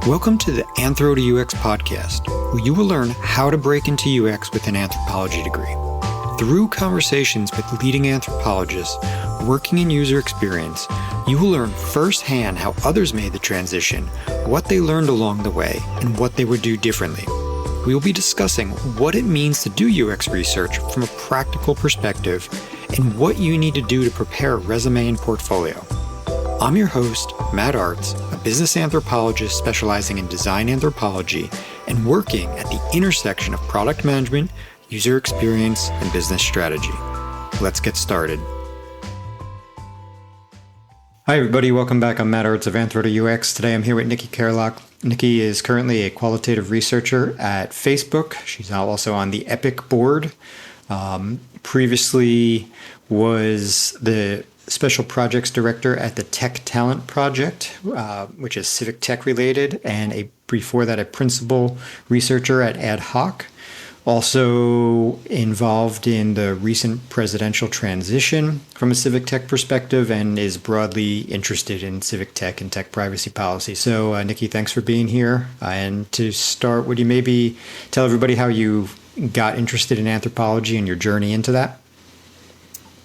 Welcome to the Anthro to UX podcast, where you will learn how to break into UX with an anthropology degree. Through conversations with leading anthropologists working in user experience, you will learn firsthand how others made the transition, what they learned along the way, and what they would do differently. We will be discussing what it means to do UX research from a practical perspective and what you need to do to prepare a resume and portfolio. I'm your host, Matt Arts, a business anthropologist specializing in design anthropology and working at the intersection of product management, user experience, and business strategy. Let's get started. Hi, everybody. Welcome back. I'm Matt Arts of Antro to UX. Today I'm here with Nichole Carelock. Nichole is currently a qualitative researcher at Facebook. She's now also on the EPIC board. Previously was the Special Projects Director at the Tech Talent Project, which is civic tech related, and before that a principal researcher at Ad Hoc. Also involved in the recent presidential transition from a civic tech perspective and is broadly interested in civic tech and tech privacy policy. So, Nichole, thanks for being here. And to start, would you maybe tell everybody how you got interested in anthropology and your journey into that?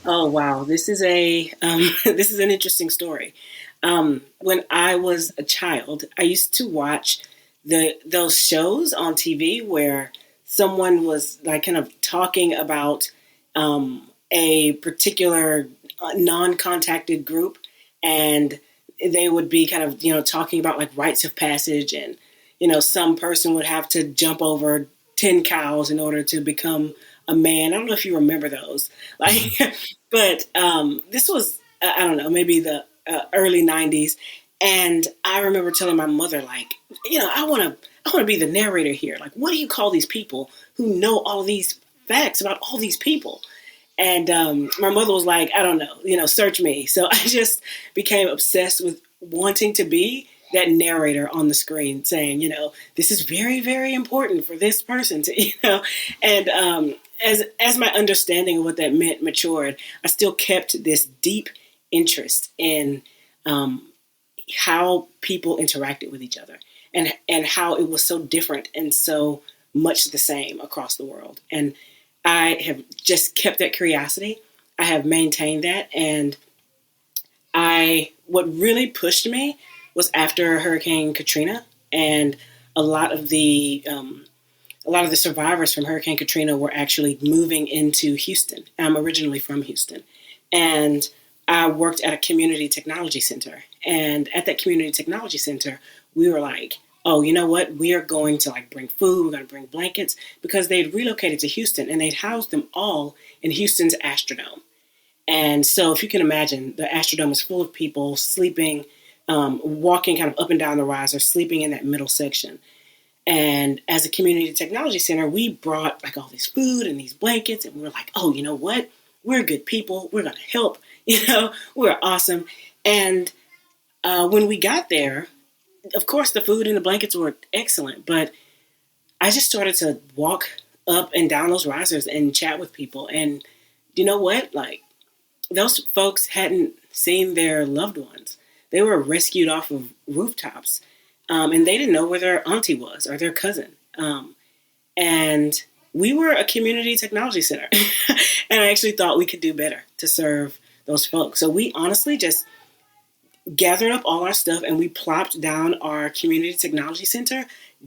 Oh, wow. This is this is an interesting story. When I was a child, I used to watch those shows on TV where someone was like kind of talking about a particular non-contacted group, and they would be kind of, talking about like rites of passage, and, some person would have to jump over 10 cows in order to become a man. I don't know if you remember those, but this was, I don't know, maybe the early 90s. And I remember telling my mother, like, I want to be the narrator here. Like, what do you call these people who know all these facts about all these people? And my mother was like, I don't know, search me. So I just became obsessed with wanting to be that narrator on the screen saying, this is very, very important for this person to, and as my understanding of what that meant matured, I still kept this deep interest in how people interacted with each other and how it was so different and so much the same across the world. And I have just kept that curiosity. I have maintained that. And what really pushed me was after Hurricane Katrina, and a lot of the survivors from Hurricane Katrina were actually moving into Houston. I'm originally from Houston, and I worked at a community technology center. And at that community technology center, we were like, oh, you know what? We are going to bring food. We're going to bring blankets, because they'd relocated to Houston and they'd housed them all in Houston's Astrodome. And so if you can imagine, the Astrodome is full of people sleeping, walking kind of up and down the riser, sleeping in that middle section. And as a community technology center, we brought all this food and these blankets, and we were like, oh, you know what? We're good people. We're going to help. We're awesome. And when we got there, of course, the food and the blankets were excellent, but I just started to walk up and down those risers and chat with people. And you know what? Those folks hadn't seen their loved ones. They were rescued off of rooftops. And they didn't know where their auntie was or their cousin. And we were a community technology center. And I actually thought we could do better to serve those folks. So we honestly just gathered up all our stuff and we plopped down our community technology center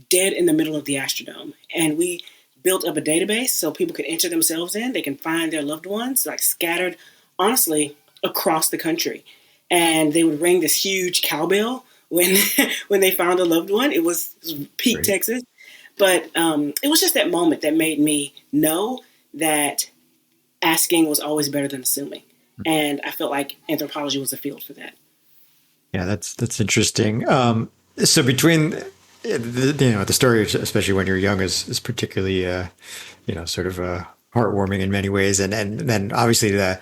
dead in the middle of the Astrodome. And we built up a database so people could enter themselves in. They can find their loved ones scattered, honestly, across the country. And they would ring this huge cowbell when they found a loved one. It was peak Great. Texas. But it was just that moment that made me know that asking was always better than assuming. And I felt like anthropology was a field for that. Yeah, that's interesting. So between the story, especially when you're young, is particularly sort of heartwarming in many ways, and then obviously the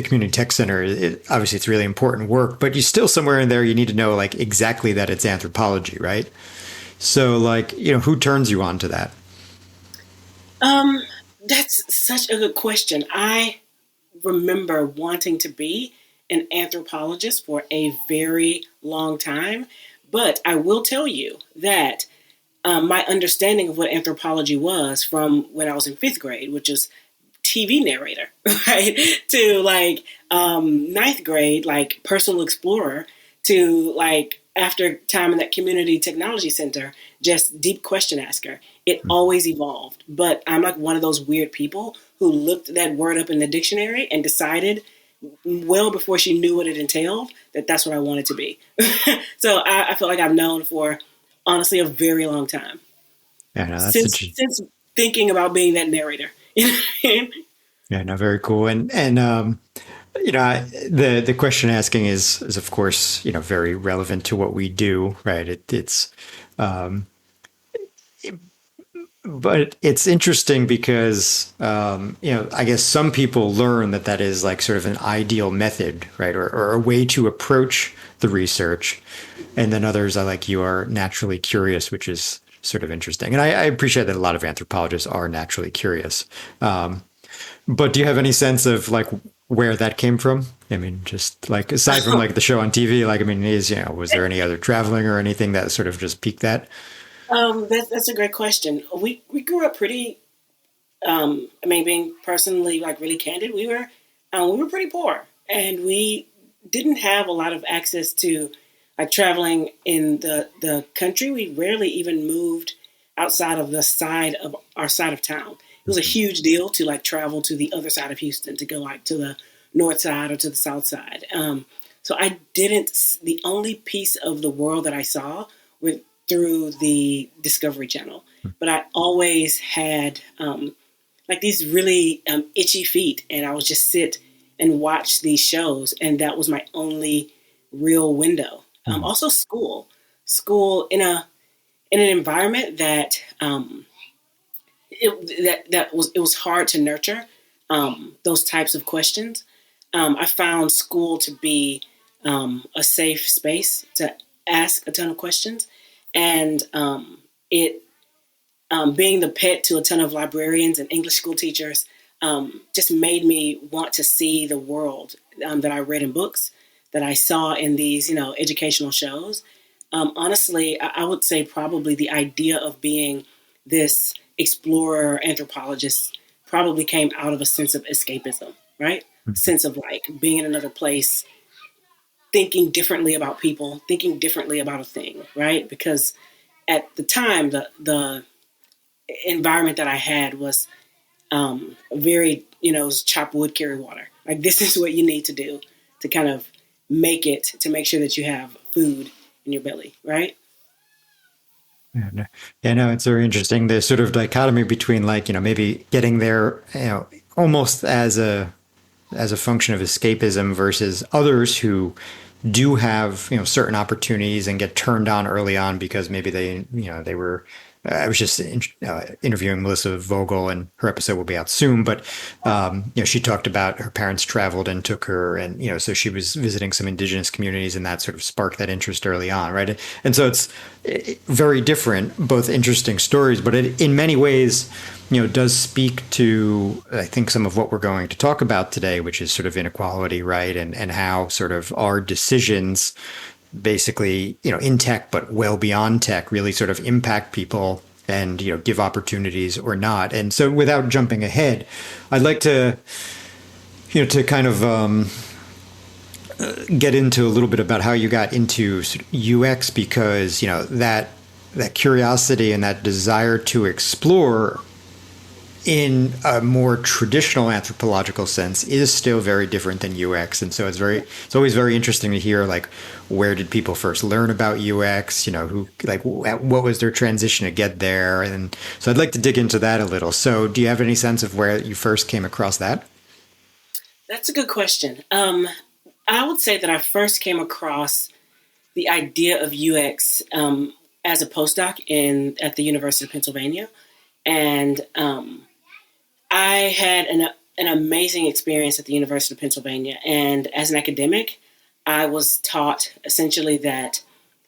community tech center. Obviously, it's really important work, but you still somewhere in there you need to know exactly that it's anthropology, right? So who turns you on to that? That's such a good question. I remember wanting to be an anthropologist for a very long time, But I will tell you that my understanding of what anthropology was from when I was in fifth grade, which is TV narrator, right, to like ninth grade, like personal explorer, to like after time in that community technology center, just deep question asker. It always evolved. But I'm like one of those weird people who looked that word up in the dictionary and decided well before she knew what it entailed that that's what I wanted to be. So I feel like I've known for honestly a very long time. Yeah, no, that's Since thinking about being that narrator. yeah, no, very cool. And the question asking is of course, very relevant to what we do, right? Um, but it's interesting because, I guess some people learn that is like sort of an ideal method, right? Or a way to approach the research. And then others are like, you are naturally curious, which is sort of interesting. And I appreciate that a lot of anthropologists are naturally curious. But do you have any sense of like where that came from? I mean, just like aside from like the show on TV, like, I mean, was there any other traveling or anything that sort of just piqued that? That's a great question. We grew up pretty. Being personally like really candid, we were pretty poor, and we didn't have a lot of access to like traveling in the country. We rarely even moved outside of our side of town. It was a huge deal to like travel to the other side of Houston, to go like to the north side or to the south side. So I didn't. The only piece of the world that I saw was through the Discovery Channel, but I always had like these really itchy feet, and I would just sit and watch these shows, and that was my only real window. Also, school in an environment that it was hard to nurture those types of questions. I found school to be a safe space to ask a ton of questions, and being the pet to a ton of librarians and English school teachers just made me want to see the world that I read in books, that I saw in these, educational shows. Honestly, I would say probably the idea of being this explorer anthropologist probably came out of a sense of escapism, right? Sense of like being in another place, thinking differently about people, thinking differently about a thing, right? Because at the time, the environment that I had was very, was chop wood, carry water. Like, this is what you need to do to kind of make sure that you have food in your belly, right? Yeah, no, it's very interesting. The sort of dichotomy between like, maybe getting there, almost as a function of escapism versus others who do have, certain opportunities and get turned on early on because maybe they were. I was just interviewing Melissa Vogel, and her episode will be out soon. But she talked about her parents traveled and took her, and so she was visiting some indigenous communities, and that sort of sparked that interest early on, right? And so it's very different, both interesting stories, but it, in many ways, does speak to, I think, some of what we're going to talk about today, which is sort of inequality, right, and how sort of our decisions, basically, in tech, but well beyond tech, really sort of impact people and, give opportunities or not. And so without jumping ahead, I'd like to, to kind of get into a little bit about how you got into UX, because, that curiosity and that desire to explore in a more traditional anthropological sense is still very different than UX. And so it's always very interesting to hear, like, where did people first learn about UX, who, like, what was their transition to get there? And so I'd like to dig into that a little. So do you have any sense of where you first came across that? That's a good question. I would say that I first came across the idea of UX as a postdoc at the University of Pennsylvania. And I had an amazing experience at the University of Pennsylvania. And as an academic, I was taught essentially that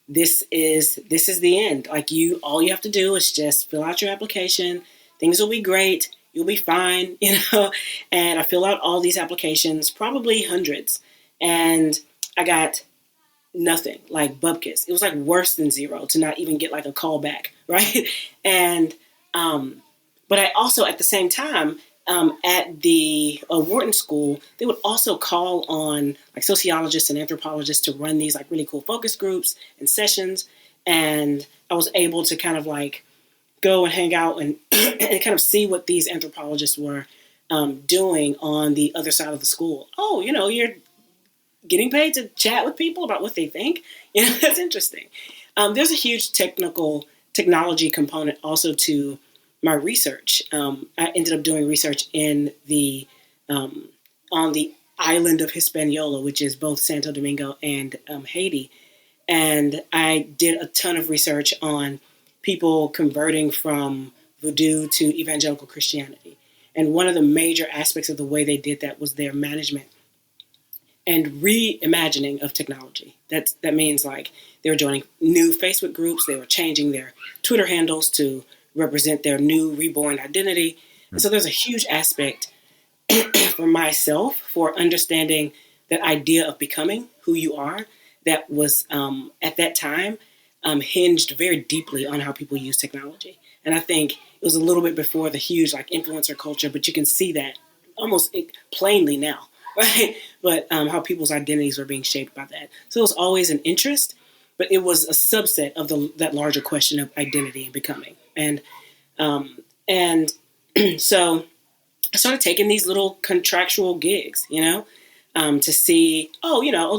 this is the end. Like, all you have to do is just fill out your application. Things will be great. You'll be fine, And I fill out all these applications, probably hundreds. And I got nothing, like bupkis. It was like worse than zero to not even get like a call back, right? And but I also at the same time at the Wharton School, they would also call on like sociologists and anthropologists to run these like really cool focus groups and sessions, and I was able to kind of like go and hang out and and kind of see what these anthropologists were doing on the other side of the school. Oh, you're getting paid to chat with people about what they think. That's interesting. There's a huge technology component also to my research. I ended up doing research in the on the island of Hispaniola, which is both Santo Domingo and Haiti. And I did a ton of research on people converting from voodoo to evangelical Christianity. And one of the major aspects of the way they did that was their management and reimagining of technology. That means like they were joining new Facebook groups, they were changing their Twitter handles to represent their new reborn identity. And so there's a huge aspect for myself for understanding that idea of becoming who you are that was at that time hinged very deeply on how people use technology. And I think it was a little bit before the huge like influencer culture, but you can see that almost plainly now. Right, but how people's identities are being shaped by that. So it was always an interest, but it was a subset of that larger question of identity and becoming. And so I started taking these little contractual gigs, to see,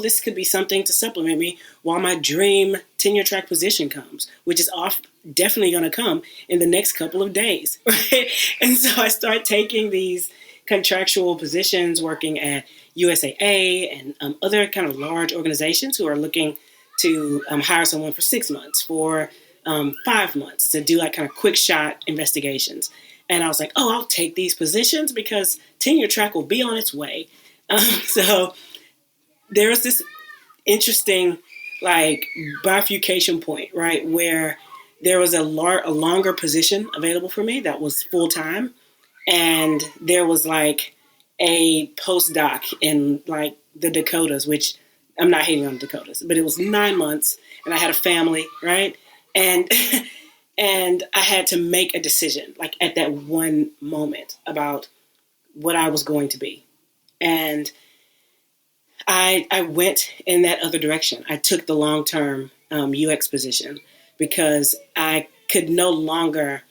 this could be something to supplement me while my dream tenure track position comes, which is definitely going to come in the next couple of days. Right, and so I started taking these contractual positions working at USAA and other kind of large organizations who are looking to hire someone for 6 months, for 5 months to do like kind of quick shot investigations. And I was like, I'll take these positions because tenure track will be on its way. So there was this interesting like bifurcation point, right, where there was a longer position available for me that was full time. And there was like a postdoc in like the Dakotas, which I'm not hating on the Dakotas, but it was 9 months and I had a family, right? And and I had to make a decision like at that one moment about what I was going to be. And I went in that other direction. I took the long-term UX position because I could no longer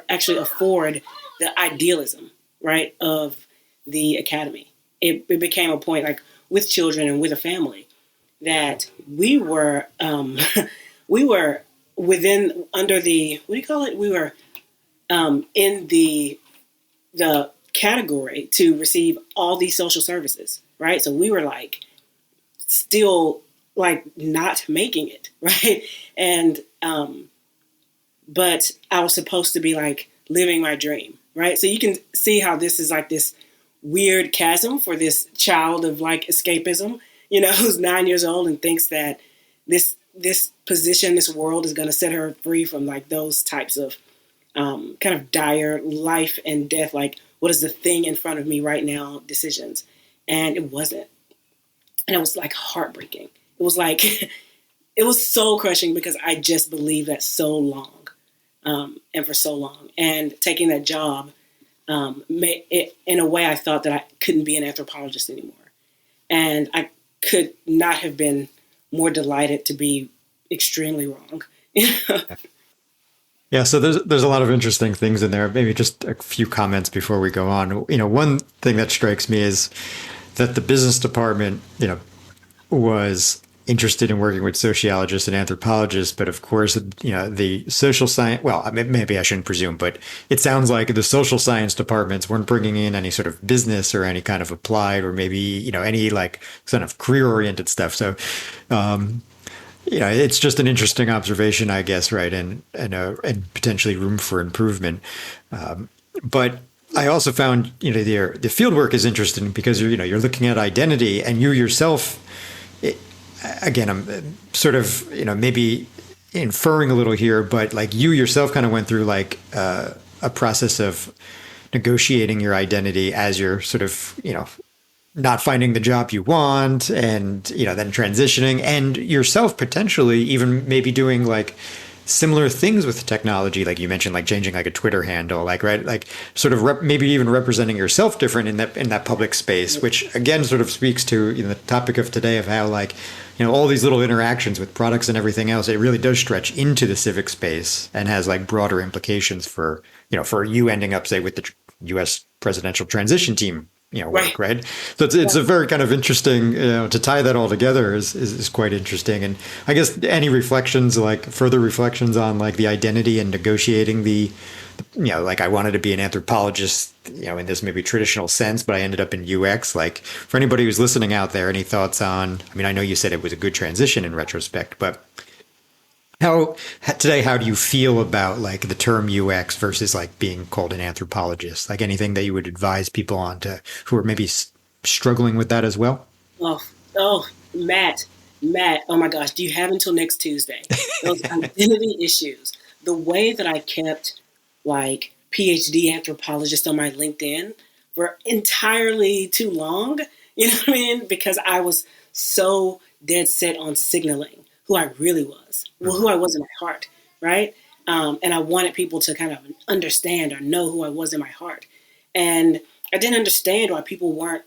actually afford the idealism, right, of the academy. It became a point, like with children and with a family, that we were under the, what do you call it? We were in the category to receive all these social services, right? So we were like still like not making it, right? And but I was supposed to be like living my dream, right? So you can see how this is like this weird chasm for this child of like escapism, who's 9 years old and thinks that this position, this world is going to set her free from like those types of kind of dire life and death, like what is the thing in front of me right now decisions. And it wasn't. And it was like heartbreaking. It was like, it was soul crushing because I just believed that so long. And for so long, and taking that job, made it, in a way, I thought that I couldn't be an anthropologist anymore, and I could not have been more delighted to be extremely wrong. Yeah, so there's a lot of interesting things in there. Maybe just a few comments before we go on. One thing that strikes me is that the business department, was interested in working with sociologists and anthropologists, but of course, the social science, well, maybe I shouldn't presume, but it sounds like the social science departments weren't bringing in any sort of business or any kind of applied or maybe, any like sort of career-oriented stuff. So, it's just an interesting observation, I guess, right? And potentially room for improvement. But I also found, the field work is interesting because you're looking at identity and you yourself, again, I'm sort of, maybe inferring a little here, but like you yourself kind of went through like a process of negotiating your identity as you're sort of, not finding the job you want and, then transitioning and yourself potentially even maybe doing like similar things with technology. Like you mentioned, like changing like a Twitter handle, like, right. Like sort of maybe even representing yourself different in that public space, which again, sort of speaks to, the topic of today of how like, all these little interactions with products and everything else, it really does stretch into the civic space and has like broader implications for, for you ending up, say, with the U.S. presidential transition team, work, right? So it's a very kind of interesting, to tie that all together is quite interesting. And I guess any reflections, like further reflections on like the identity and negotiating like I wanted to be an anthropologist, in this maybe traditional sense, but I ended up in UX. Like for anybody who's listening out there, any thoughts on, I mean, I know you said it was a good transition in retrospect, but how do you feel about like the term UX versus like being called an anthropologist? Like anything that you would advise people on who are maybe struggling with that as well? Matt, oh my gosh, do you have until next Tuesday? Those identity issues, the way that I kept like PhD anthropologist on my LinkedIn for entirely too long, you know what I mean? Because I was so dead set on signaling who I really was, who I was in my heart, right? And I wanted people to kind of understand or know who I was in my heart. And I didn't understand why people weren't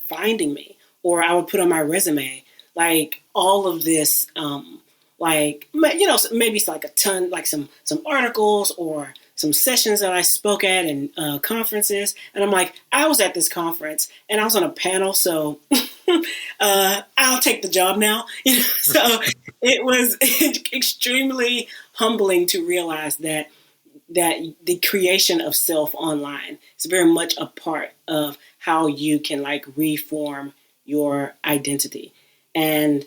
finding me, or I would put on my resume, like all of this, maybe it's like a ton, like some articles or some sessions that I spoke at and conferences. And I'm like, I was at this conference and I was on a panel, so I'll take the job now. So it was extremely humbling to realize that the creation of self online is very much a part of how you can like reform your identity. And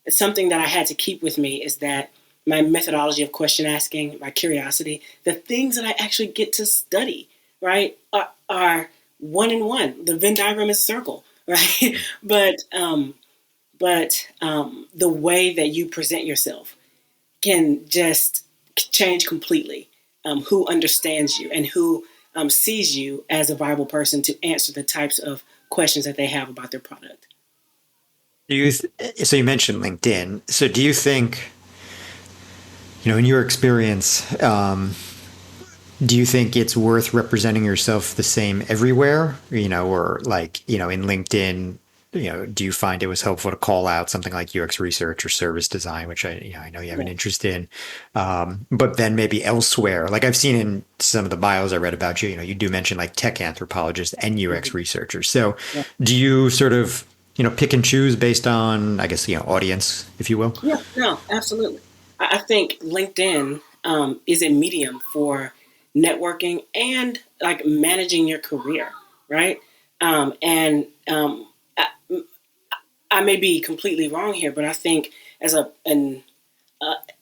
something that I had to keep with me is that my methodology of question asking, my curiosity, the things that I actually get to study, right, are one in one. The Venn diagram is a circle, right? But the way that you present yourself can just change completely who understands you and who sees you as a viable person to answer the types of questions that they have about their product. So you mentioned LinkedIn. So do you think, in your experience, do you think it's worth representing yourself the same everywhere? Or like, in LinkedIn, do you find it was helpful to call out something like UX research or service design, which I know you have an interest in, but then maybe elsewhere, like I've seen in some of the bios I read about you, you do mention like tech anthropologists and UX researchers. So do you sort of, pick and choose based on, I guess, audience, if you will? Yeah, no, absolutely. I think LinkedIn is a medium for networking and like managing your career, right? I may be completely wrong here, but I think as a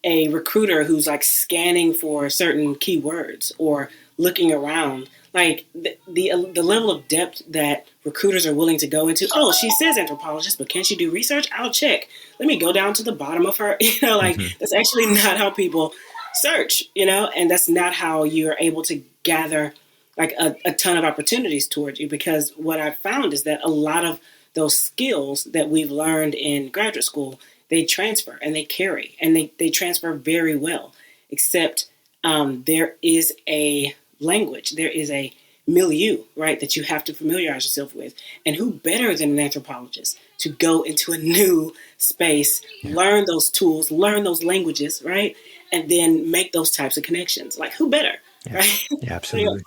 recruiter who's like scanning for certain keywords or looking around, like the level of depth that recruiters are willing to go into. Oh, she says anthropologist, but can she do research? I'll check. Let me go down to the bottom of her. That's actually not how people search, and that's not how you're able to gather like a ton of opportunities towards you. Because what I've found is that a lot of those skills that we've learned in graduate school, they transfer and they carry and they transfer very well, except there is a language, there is a milieu, right, that you have to familiarize yourself with. And who better than an anthropologist to go into a new space, learn those tools, learn those languages, right, and then make those types of connections. Like, who better, right? Yeah, absolutely.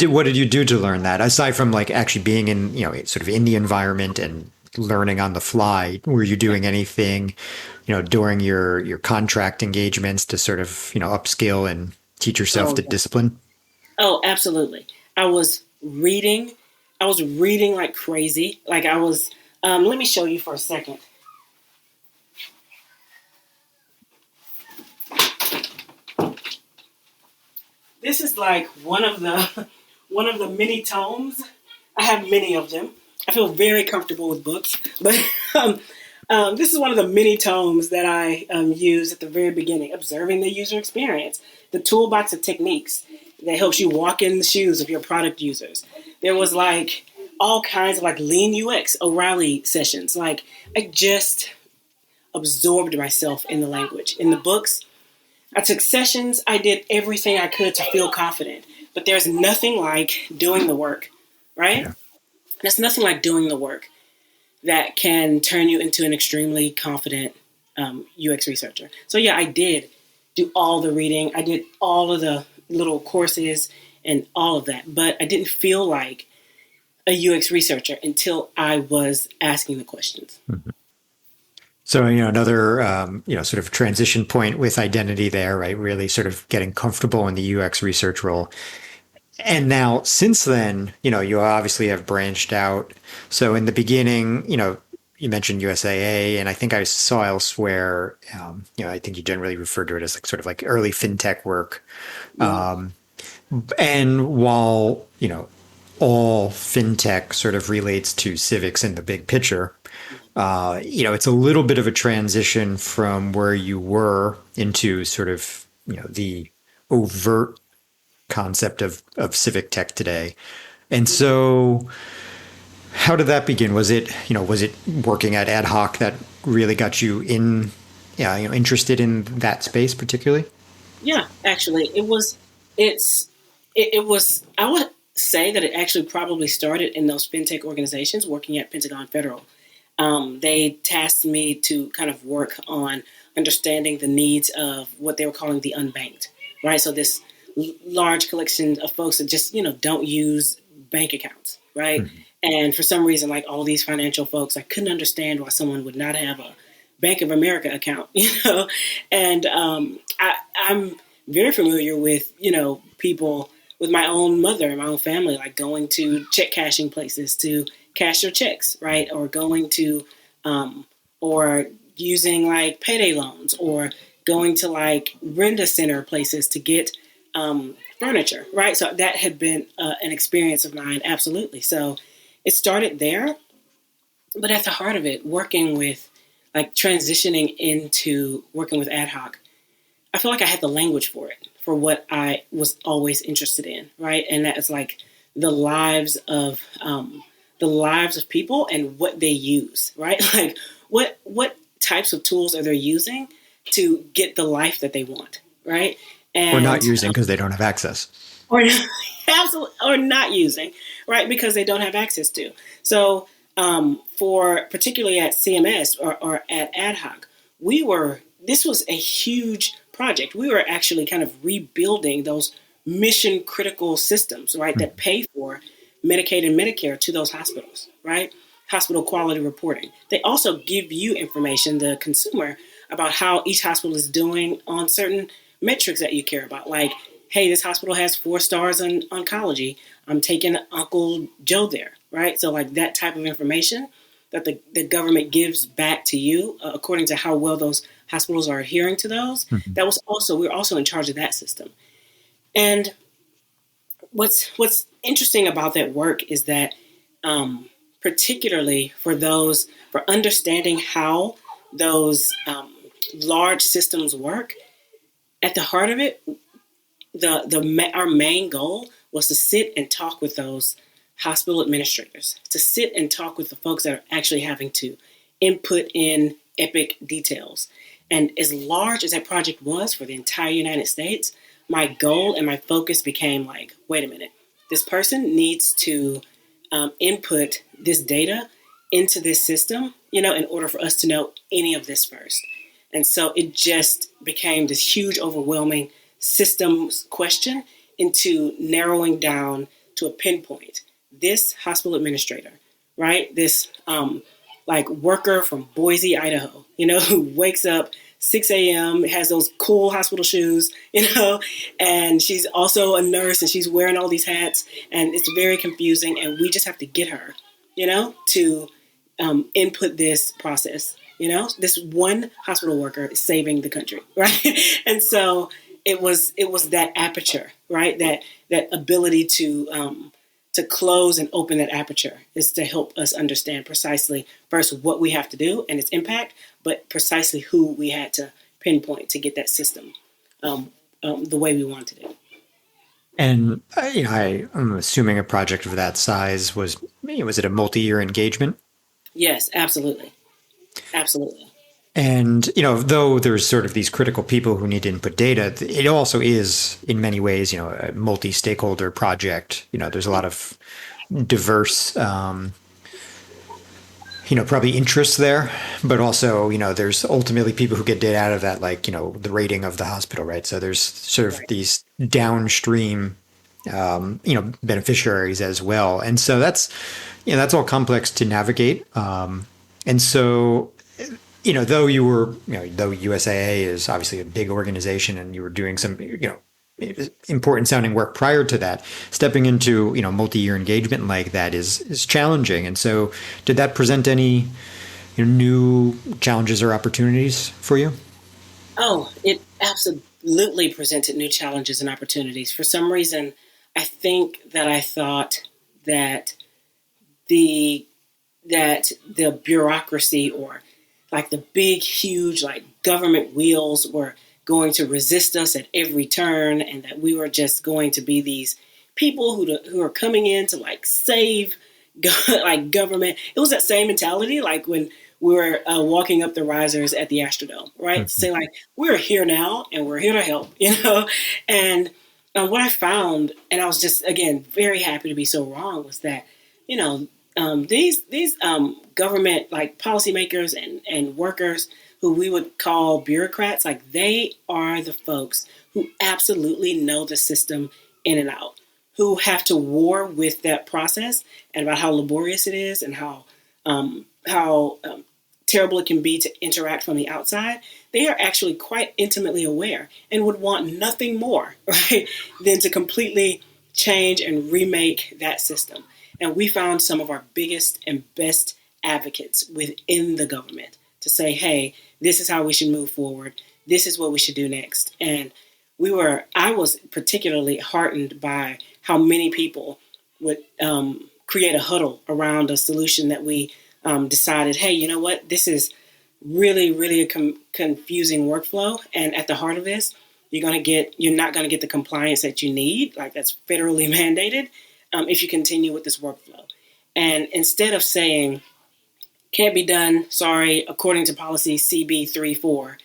What did you do to learn that? Aside from like actually being in, sort of in the environment and learning on the fly, were you doing anything, during your contract engagements to sort of, upskill and teach yourself the discipline? Oh, absolutely. I was reading like crazy. Like I was, let me show you for a second. This is like one of the many tomes. I have many of them. I feel very comfortable with books, but this is one of the many tomes that I use at the very beginning, observing the user experience, the toolbox of techniques that helps you walk in the shoes of your product users. There was like all kinds of like lean UX, O'Reilly sessions. Like I just absorbed myself in the language, in the books. I took sessions. I did everything I could to feel confident, but there's nothing like doing the work, right? Yeah. There's nothing like doing the work that can turn you into an extremely confident UX researcher. So yeah, I did do all the reading. I did all of the little courses and all of that, but I didn't feel like a UX researcher until I was asking the questions. Mm-hmm. So, another, sort of transition point with identity there, right? Really sort of getting comfortable in the UX research role. And now since then, you obviously have branched out. So in the beginning, you mentioned USAA, and I think I saw elsewhere, I think you generally refer to it as like sort of like early fintech work. And while, all fintech sort of relates to civics in the big picture, it's a little bit of a transition from where you were into sort of, the overt concept of civic tech today. And so how did that begin? Was it working at Ad Hoc that really got you interested in that space particularly? Yeah, actually it was, I would say that it actually probably started in those fintech organizations working at Pentagon Federal. They tasked me to kind of work on understanding the needs of what they were calling the unbanked, right? So this large collection of folks that just, don't use bank accounts, right? Mm-hmm. And for some reason, like all these financial folks, I couldn't understand why someone would not have a Bank of America account, And I'm very familiar with, people with my own mother and my own family, like going to check cashing places to cash your checks, right? Or going to, or using like payday loans, or going to like rent-a-center places to get furniture, right? So that had been an experience of mine, absolutely. So it started there, but at the heart of it, working with, like transitioning into working with Ad Hoc, I feel like I had the language for it, for what I was always interested in, right? And that is like the lives of people and what they use, right? Like what types of tools are they using to get the life that they want, right? And, or not using because they don't have access. Or absolutely, or not using, right? Because they don't have access to. So for particularly at CMS or at Ad Hoc, this was a huge project. We were actually kind of rebuilding those mission critical systems, right? That pay for Medicaid and Medicare to those hospitals, right? Hospital quality reporting. They also give you information, the consumer, about how each hospital is doing on certain metrics that you care about. Like, hey, this hospital has 4 stars on oncology. I'm taking Uncle Joe there, right? So like that type of information that the government gives back to you according to how well those hospitals are adhering to those. Mm-hmm. We were also in charge of that system. And what's interesting about that work is that particularly for understanding how those large systems work, at the heart of it, our main goal was to sit and talk with those hospital administrators, to sit and talk with the folks that are actually having to input in epic details. And as large as that project was for the entire United States, my goal and my focus became like, wait a minute, this person needs to input this data into this system, in order for us to know any of this first. And so it just became this huge, overwhelming systems question into narrowing down to a pinpoint. This hospital administrator, right? This worker from Boise, Idaho, who wakes up 6 a.m., has those cool hospital shoes, and she's also a nurse and she's wearing all these hats, and it's very confusing. And we just have to get her, to input this process. This one hospital worker is saving the country, right? And so it was that aperture, right? That ability to close and open that aperture is to help us understand precisely first what we have to do and its impact, but precisely who we had to pinpoint to get that system the way we wanted it. And I'm assuming a project of that size was it a multi-year engagement? Yes, absolutely. Absolutely. And though there's sort of these critical people who need to input data, it also is in many ways a multi-stakeholder project. There's a lot of diverse probably interests there, but also, there's ultimately people who get data out of that, like, the rating of the hospital, right? So there's sort of Right. these downstream, beneficiaries as well. And so that's all complex to navigate. And so, though USAA is obviously a big organization and you were doing some, important sounding work prior to that, stepping into multi-year engagement like that is challenging. And so did that present any new challenges or opportunities for you? Oh, it absolutely presented new challenges and opportunities. For some reason, I think that I thought that the the bureaucracy, or like the big, huge, like government wheels, were going to resist us at every turn, and that we were just going to be these people who are coming in to like save like government. It was that same mentality, like when we were walking up the risers at the Astrodome, right? Mhm. Say like, we're here now and we're here to help, And what I found, and I was just again very happy to be so wrong, was that you know these government like policymakers and workers who we would call bureaucrats, like they are the folks who absolutely know the system in and out, who have to war with that process and about how laborious it is and how terrible it can be to interact from the outside. They are actually quite intimately aware and would want nothing more, right, than to completely change and remake that system. And we found some of our biggest and best advocates within the government to say, hey, this is how we should move forward. This is what we should do next. And I was particularly heartened by how many people would create a huddle around a solution that we decided, hey, you know what, this is really, really a confusing workflow. And at the heart of this, you're not going to get the compliance that you need, like that's federally mandated, if you continue with this workflow. And instead of saying, can't be done, sorry, according to policy CB34,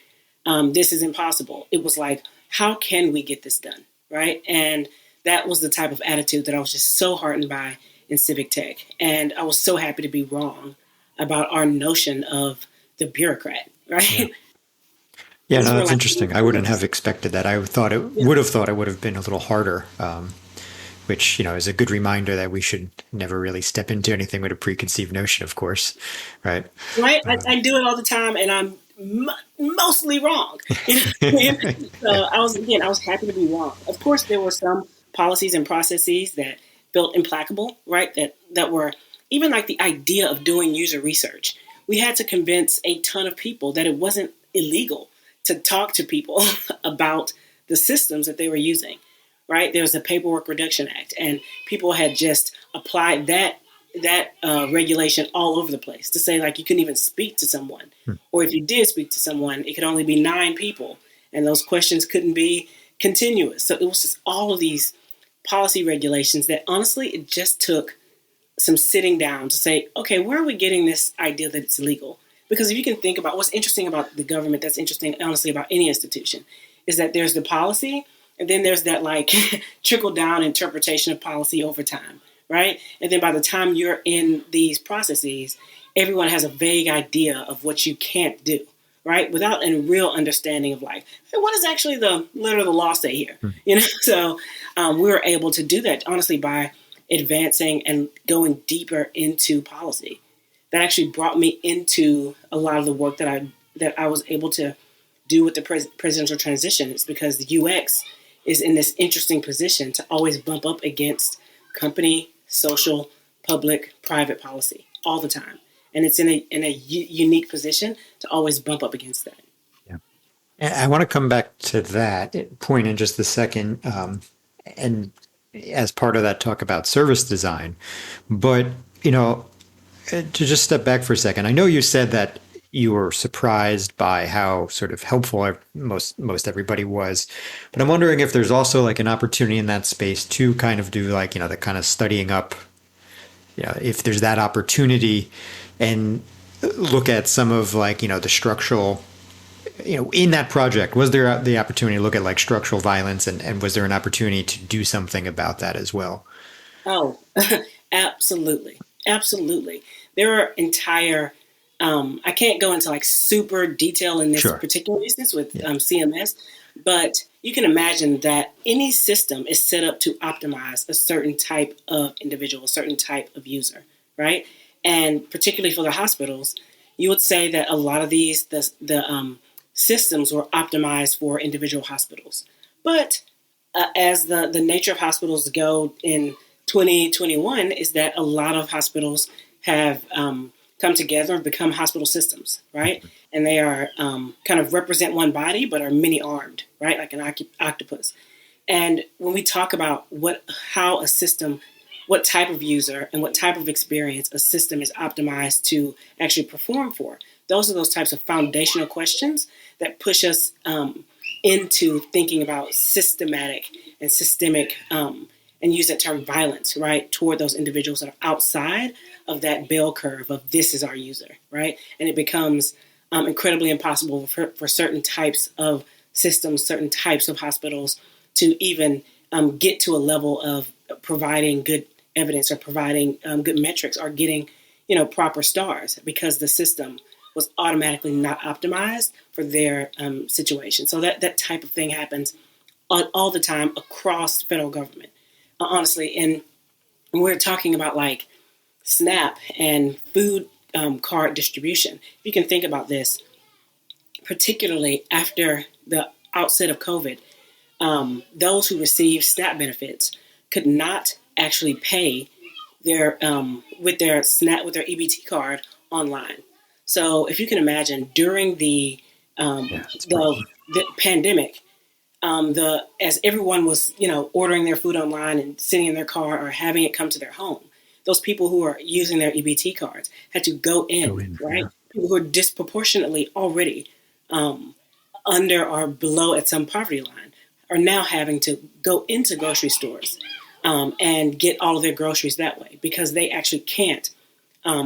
this is impossible. It was like, how can we get this done, right? And that was the type of attitude that I was just so heartened by in civic tech. And I was so happy to be wrong about our notion of the bureaucrat, Yeah. right? Yeah, Because no, we're that's like, interesting. I wouldn't have expected that. yeah, Thought it would have been a little harder, which, is a good reminder that we should never really step into anything with a preconceived notion, of course. Right. right? Um, I do it all the time, and I'm mostly wrong. You know what I mean? So I was happy to be wrong. Of course, there were some policies and processes that felt implacable, right? That were even like the idea of doing user research. We had to convince a ton of people that it wasn't illegal to talk to people about the systems that they were using, right? There was the Paperwork Reduction Act, and people had just applied that regulation all over the place to say like you couldn't even speak to someone, or if you did speak to someone, it could only be 9 people, and those questions couldn't be continuous. So it was just all of these policy regulations that honestly it just took some sitting down to say, okay, where are we getting this idea that it's illegal? Because if you can think about what's interesting about the government, that's interesting, honestly, about any institution, is that there's the policy, and then there's that like trickle down interpretation of policy over time, right? And then by the time you're in these processes, everyone has a vague idea of what you can't do, right? Without a real understanding of like, hey, what does actually the letter of the law say here? So we were able to do that honestly by advancing and going deeper into policy. That actually brought me into a lot of the work that I was able to do with the presidential transition. It's because the UX is in this interesting position to always bump up against company, social, public, private policy all the time, and it's in a unique position to always bump up against that. yeah. And I want to come back to that point in just a second. And as part of that, talk about service design. But, to just step back for a second, I know you said that you were surprised by how sort of helpful most everybody was. But I'm wondering if there's also like an opportunity in that space to kind of do like, the kind of studying up, if there's that opportunity and look at some of like, the structural, in that project, was there the opportunity to look at like structural violence and was there an opportunity to do something about that as well? Oh, absolutely. Absolutely. There are entire, I can't go into like super detail in this Sure. particular instance with Yeah. CMS, but you can imagine that any system is set up to optimize a certain type of individual, a certain type of user, right? And particularly for the hospitals, you would say that a lot of the systems were optimized for individual hospitals. But as the nature of hospitals go in 2021 is that a lot of hospitals have come together and become hospital systems, right? And they are kind of represent one body, but are many armed, right? Like an octopus. And when we talk about how a system, what type of user and what type of experience a system is optimized to actually perform for, those are those types of foundational questions that push us into thinking about systematic and systemic, and use that term violence, right, toward those individuals that are outside of that bell curve of this is our user, right? And it becomes incredibly impossible for certain types of systems, certain types of hospitals to even get to a level of providing good evidence or providing good metrics or getting, proper stars because the system was automatically not optimized for their situation. So that type of thing happens all the time across federal government. Honestly, and we're talking about like SNAP and food card distribution. If you can think about this, particularly after the outset of COVID, those who received SNAP benefits could not actually pay their with their EBT card online. So if you can imagine during the pandemic, as everyone was, ordering their food online and sitting in their car or having it come to their home, those people who are using their EBT cards had to go in, right? Yeah. People who are disproportionately already under or below at some poverty line are now having to go into grocery stores and get all of their groceries that way because they actually can't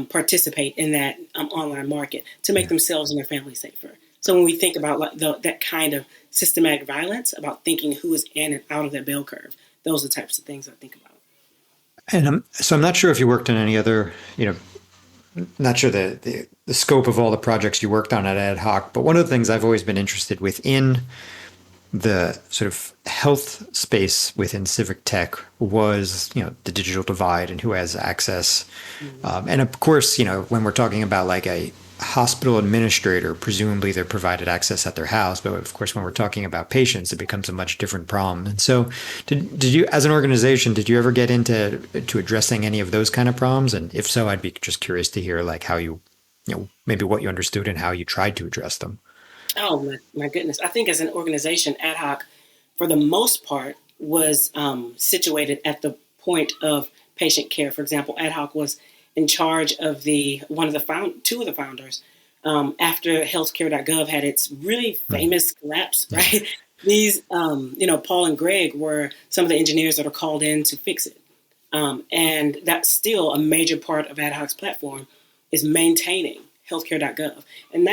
participate in that online market to make themselves and their families safer. So when we think about that kind of systematic violence, about thinking who is in and out of that bell curve, those are the types of things I think about. And so I'm not sure if you worked on any other, not sure the scope of all the projects you worked on at Ad Hoc, but one of the things I've always been interested within the sort of health space within civic tech was, the digital divide and who has access. Mm-hmm. And of course, when we're talking about like a hospital administrator, presumably they're provided access at their house. But of course, when we're talking about patients, it becomes a much different problem. And so did you, as an organization, did you ever get into addressing any of those kind of problems? And if so, I'd be just curious to hear like how you maybe what you understood and how you tried to address them. Oh, my goodness. I think as an organization, Ad Hoc, for the most part, was situated at the point of patient care. For example, Ad Hoc was in charge of two of the founders after healthcare.gov had its really famous collapse, right? These, Paul and Greg were some of the engineers that are called in to fix it. And that's still a major part of Ad Hoc's platform is maintaining healthcare.gov. And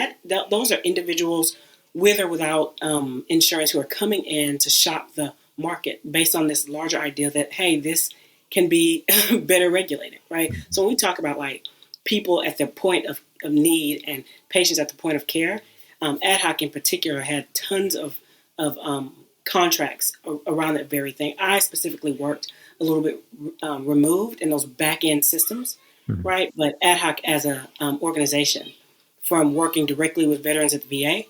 those are individuals with or without insurance who are coming in to shop the market based on this larger idea that, hey, this can be better regulated, right? So when we talk about like people at the point of need and patients at the point of care, Ad Hoc in particular had tons of contracts around that very thing. I specifically worked a little bit removed in those back end systems, right? But Ad Hoc as a organization, from working directly with veterans at the VA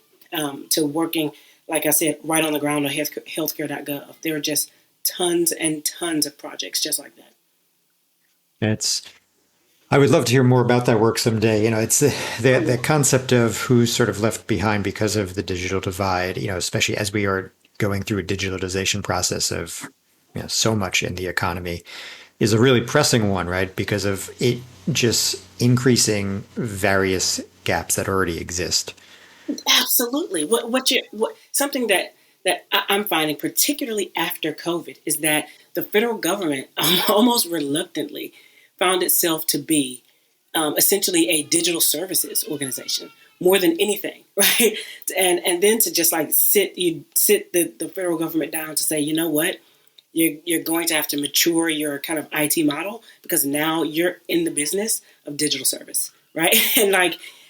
to working, like I said, right on the ground on healthcare.gov, there are just tons and tons of projects just like that. I would love to hear more about that work someday. It's the concept of who's sort of left behind because of the digital divide, especially as we are going through a digitalization process of so much in the economy, is a really pressing one, right? Because of it just increasing various gaps that already exist. Absolutely. Something that I'm finding, particularly after COVID, is that the federal government almost reluctantly found itself to be essentially a digital services organization more than anything, right? And then to just like sit the federal government down to say, you know what, you're going to have to mature your kind of IT model because now you're in the business of digital service, right?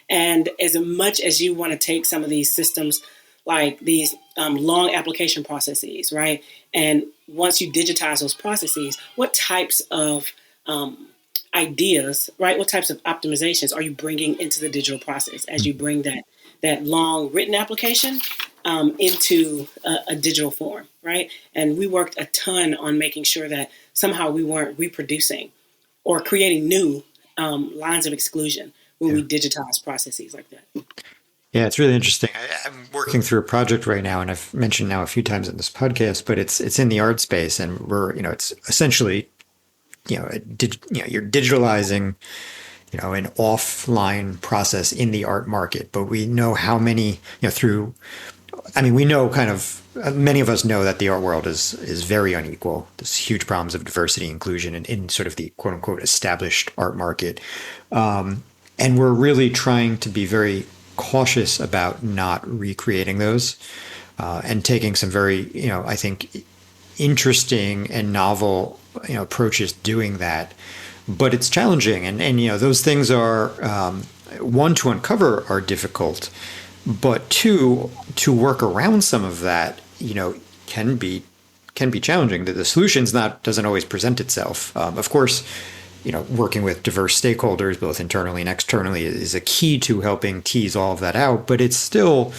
And as much as you want to take some of these systems, like these long application processes, right? And once you digitize those processes, what types of ideas, right? What types of optimizations are you bringing into the digital process as you bring that long written application into a digital form, right? And we worked a ton on making sure that somehow we weren't reproducing or creating new lines of exclusion when we digitize processes like that. Yeah, it's really interesting. I'm working through a project right now, and I've mentioned now a few times in this podcast, but it's in the art space, and it's essentially, you're digitalizing, an offline process in the art market. But we know how many, we know kind of, many of us know that the art world is very unequal. There's huge problems of diversity, inclusion, in sort of the quote unquote established art market. And we're really trying to be very cautious about not recreating those and taking some very, I think, interesting and novel, approaches doing that. But it's challenging. And those things are, one, to uncover are difficult, but two, to work around some of that, can be challenging. The solutions doesn't always present itself. Of course, working with diverse stakeholders, both internally and externally, is a key to helping tease all of that out. But it's still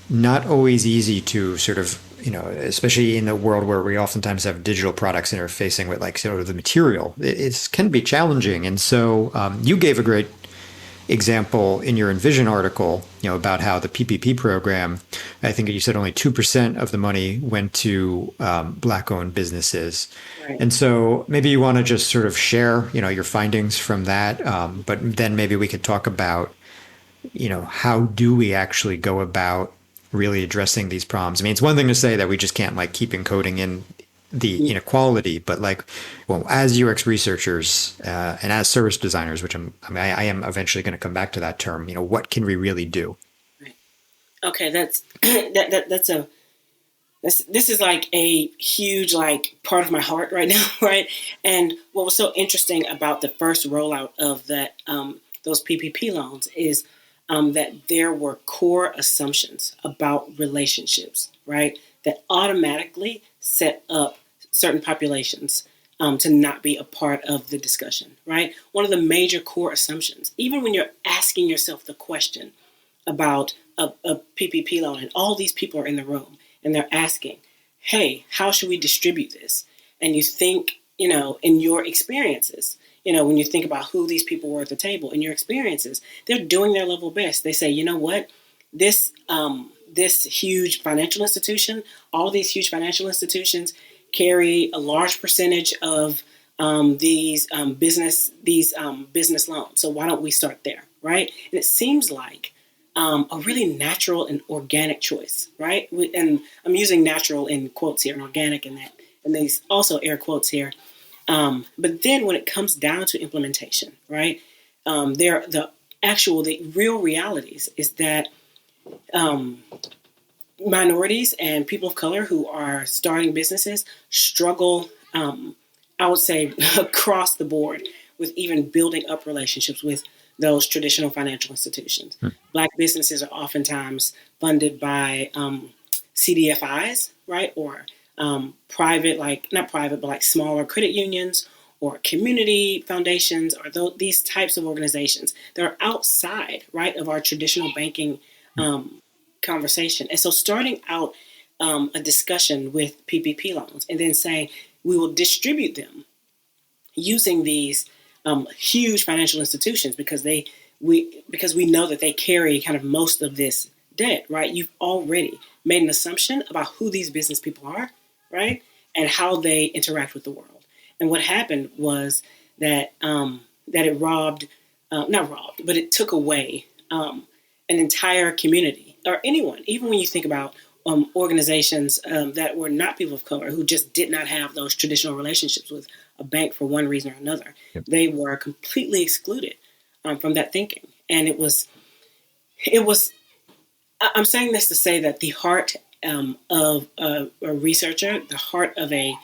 not always easy to sort of, especially in a world where we oftentimes have digital products interfacing with like sort of the material. It can be challenging. And so you gave a great example in your Envision article, about how the PPP program, I think you said only 2% of the money went to Black-owned businesses. Right. And so maybe you want to just sort of share, your findings from that. But then maybe we could talk about, how do we actually go about really addressing these problems? I mean, it's one thing to say that we just can't like keep encoding in the inequality, but as UX researchers and as service designers, which I am eventually going to come back to that term, what can we really do? Right. Okay, this is like a huge like part of my heart right now, right? And what was so interesting about the first rollout of that those PPP loans is that there were core assumptions about relationships, right? That automatically set up certain populations to not be a part of the discussion, right? One of the major core assumptions, even when you're asking yourself the question about a PPP loan and all these people are in the room and they're asking, hey, how should we distribute this? And you think, in your experiences, when you think about who these people were at the table, in your experiences, they're doing their level best. They say, you know what, this huge financial institution, all these huge financial institutions carry a large percentage of these business loans. So why don't we start there, right? And it seems like a really natural and organic choice, right? And I'm using natural in quotes here and organic in that, and these also air quotes here. But then when it comes down to implementation, right? The real realities is that minorities and people of color who are starting businesses struggle, I would say, across the board with even building up relationships with those traditional financial institutions. Black businesses are oftentimes funded by CDFIs, right? Or not private, but like smaller credit unions or community foundations or these types of organizations that are outside, right, of our traditional banking conversation. And so starting out a discussion with PPP loans and then saying we will distribute them using these huge financial institutions because we know that they carry kind of most of this debt, right? You've already made an assumption about who these business people are, right? And how they interact with the world. And what happened was that it took away an entire community or anyone, even when you think about organizations that were not people of color who just did not have those traditional relationships with a bank for one reason or another. Yep. They were completely excluded from that thinking. And it was, I'm saying this to say that the heart of a researcher, the heart of an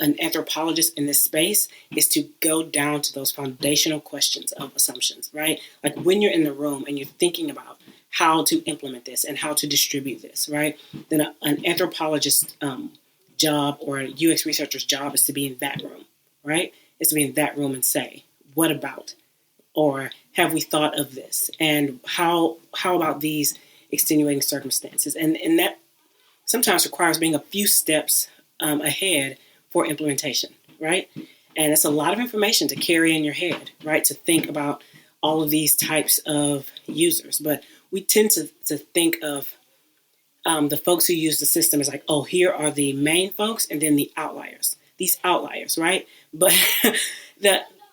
anthropologist in this space is to go down to those foundational questions of assumptions, right? Like when you're in the room and you're thinking about how to implement this and how to distribute this, right? Then an anthropologist's job or a UX researcher's job is to be in that room, right? Is to be in that room and say, what about? Or have we thought of this? And how about these extenuating circumstances? And that sometimes requires being a few steps ahead for implementation, right? And it's a lot of information to carry in your head, right? To think about all of these types of users. But we tend to think of the folks who use the system as like, oh, here are the main folks and then the outliers, these outliers, right? But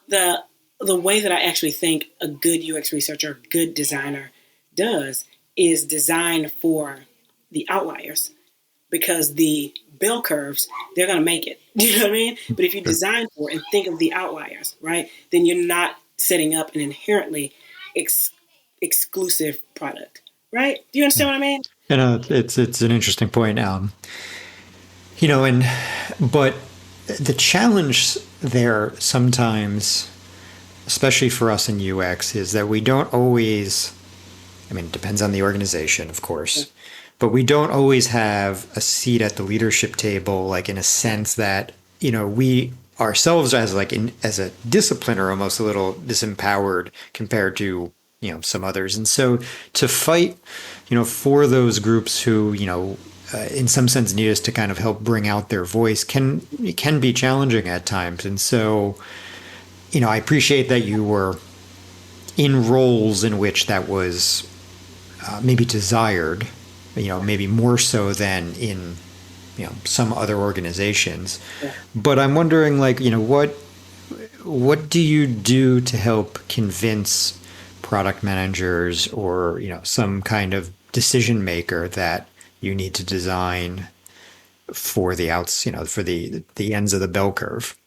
the way that I actually think a good UX researcher, a good designer does is design for the outliers, because the bell curves, they're going to make it. You know what I mean? But if you design for and think of the outliers, right, then you're not setting up an inherently exclusive product, right? Do you understand what I mean? It's an interesting point. But the challenge there sometimes, especially for us in UX, is that we don't always, it depends on the organization, of course, but we don't always have a seat at the leadership table, like in a sense that, we ourselves as a discipline are almost a little disempowered compared to, some others. And so to fight, for those groups who, in some sense need us to kind of help bring out their voice can be challenging at times. And so, I appreciate that you were in roles in which that was maybe desired, maybe more so than in, some other organizations. Yeah. But I'm wondering, what do you do to help convince product managers or, some kind of decision maker that you need to design for the outs, for the ends of the bell curve?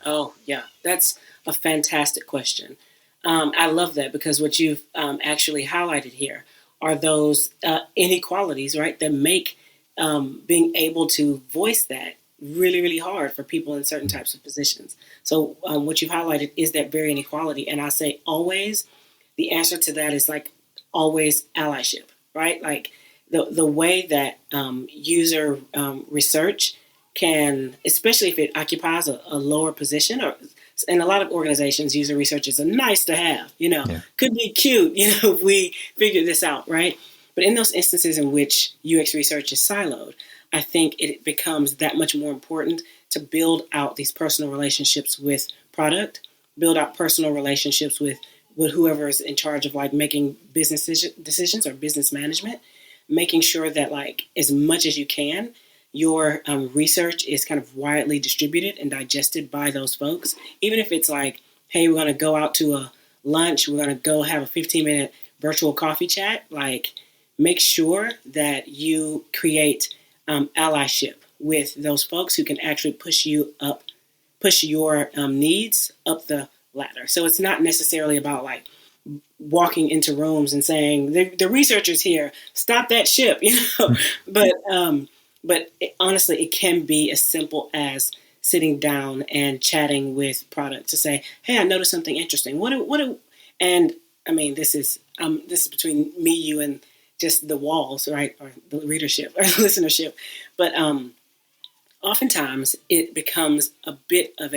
Oh, yeah, that's a fantastic question. I love that, because what you've actually highlighted here are those inequalities, right, that make being able to voice that really, really hard for people in certain types of positions. So what you've highlighted is that very inequality. And I say always, the answer to that is always allyship, right? Like the way that user research can, especially if it occupies a lower position, or in a lot of organizations, user research is a nice to have, could be cute, if we figure this out, right? But in those instances in which UX research is siloed, I think it becomes that much more important to build out these personal relationships with product, build out personal relationships with whoever is in charge of making business decisions or business management, making sure that as much as you can, your research is kind of widely distributed and digested by those folks. Even if it's hey, we're going to go out to a lunch, we're going to go have a 15-minute virtual coffee chat, make sure that you create allyship with those folks who can actually push your needs up the ladder. So it's not necessarily about walking into rooms and saying, the researchers here, stop that ship, But honestly, it can be as simple as sitting down and chatting with product to say, hey, I noticed something interesting. And this is between me, you, and just the walls, right? Or the readership or listenership. But oftentimes it becomes a bit of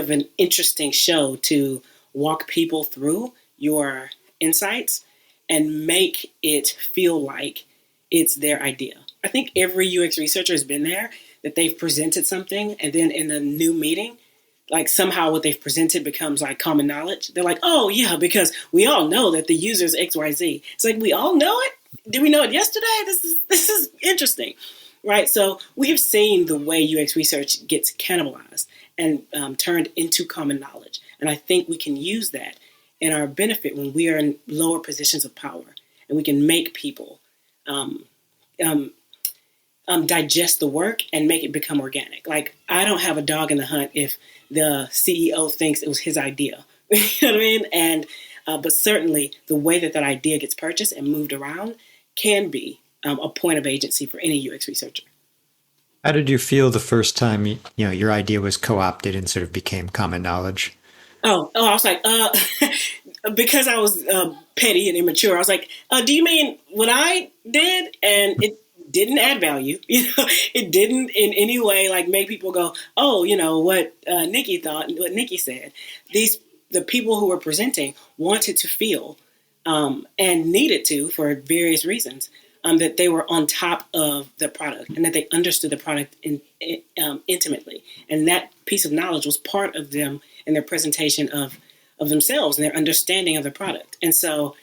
an interesting show to walk people through your insights and make it feel like it's their idea. I think every UX researcher has been there, that they've presented something, and then in the new meeting, somehow what they've presented becomes common knowledge. They're oh yeah, because we all know that the user is XYZ. It's we all know it. Did we know it yesterday? This is interesting, right? So we have seen the way UX research gets cannibalized and turned into common knowledge, and I think we can use that in our benefit when we are in lower positions of power, and we can make people digest the work and make it become organic. Like, I don't have a dog in the hunt if the CEO thinks it was his idea. You know what I mean? And but certainly the way that idea gets purchased and moved around can be a point of agency for any UX researcher. How did you feel the first time your idea was co-opted and sort of became common knowledge? Oh, I was like, because I was petty and immature. I was like, do you mean what I did? And it didn't add value. It didn't in any way like make people go, oh, what Nikki thought, what Nikki said. The people who were presenting wanted to feel and needed to, for various reasons, that they were on top of the product and that they understood the product intimately. And that piece of knowledge was part of them in their presentation of themselves and their understanding of the product. And so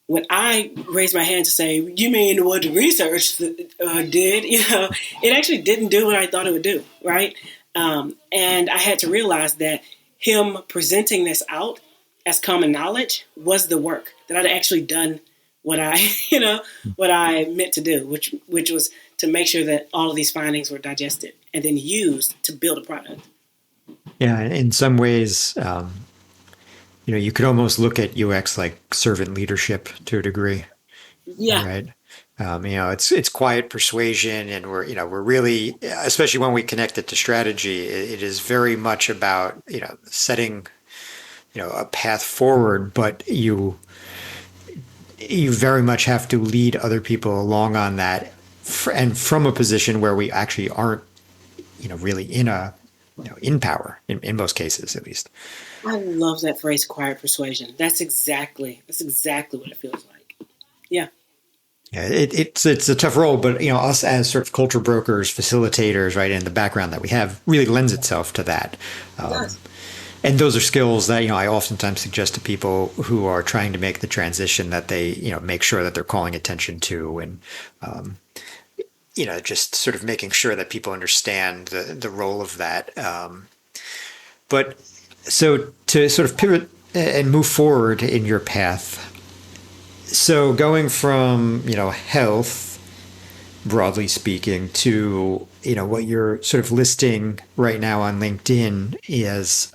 when I raised my hand to say, you mean what the research did, it actually didn't do what I thought it would do, right? And I had to realize that him presenting this out as common knowledge was the work, that I'd actually done what I meant to do, which was to make sure that all of these findings were digested and then used to build a product. Yeah, in some ways, you could almost look at UX like servant leadership to a degree. Yeah. Right. It's quiet persuasion, and we're really, especially when we connect it to strategy, it is very much about, setting, a path forward, but you very much have to lead other people along on that, and from a position where we actually aren't, really in power in most cases, at least. I love that phrase, quiet persuasion. That's exactly what it feels like. Yeah. Yeah, it's a tough role, but us as sort of culture brokers, facilitators, right, and the background that we have really lends itself to that. It does. And those are skills that I oftentimes suggest to people who are trying to make the transition that they make sure that they're calling attention to, and just sort of making sure that people understand the role of that. But so to sort of pivot and move forward in your path. So going from, health, broadly speaking, to, what you're sort of listing right now on LinkedIn is,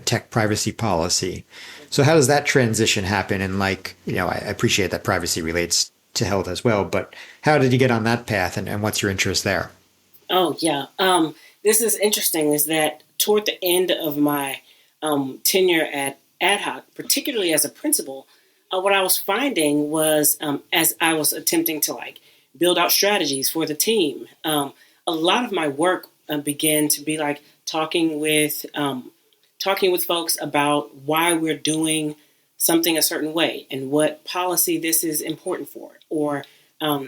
tech privacy policy. So how does that transition happen? And I appreciate that privacy relates to health as well, but how did you get on that path, and what's your interest there? Oh, yeah. This is interesting, is that toward the end of my tenure at Ad Hoc, particularly as a principal, what I was finding was, as I was attempting to build out strategies for the team, a lot of my work began to be talking with folks about why we're doing something a certain way and what policy this is important for, or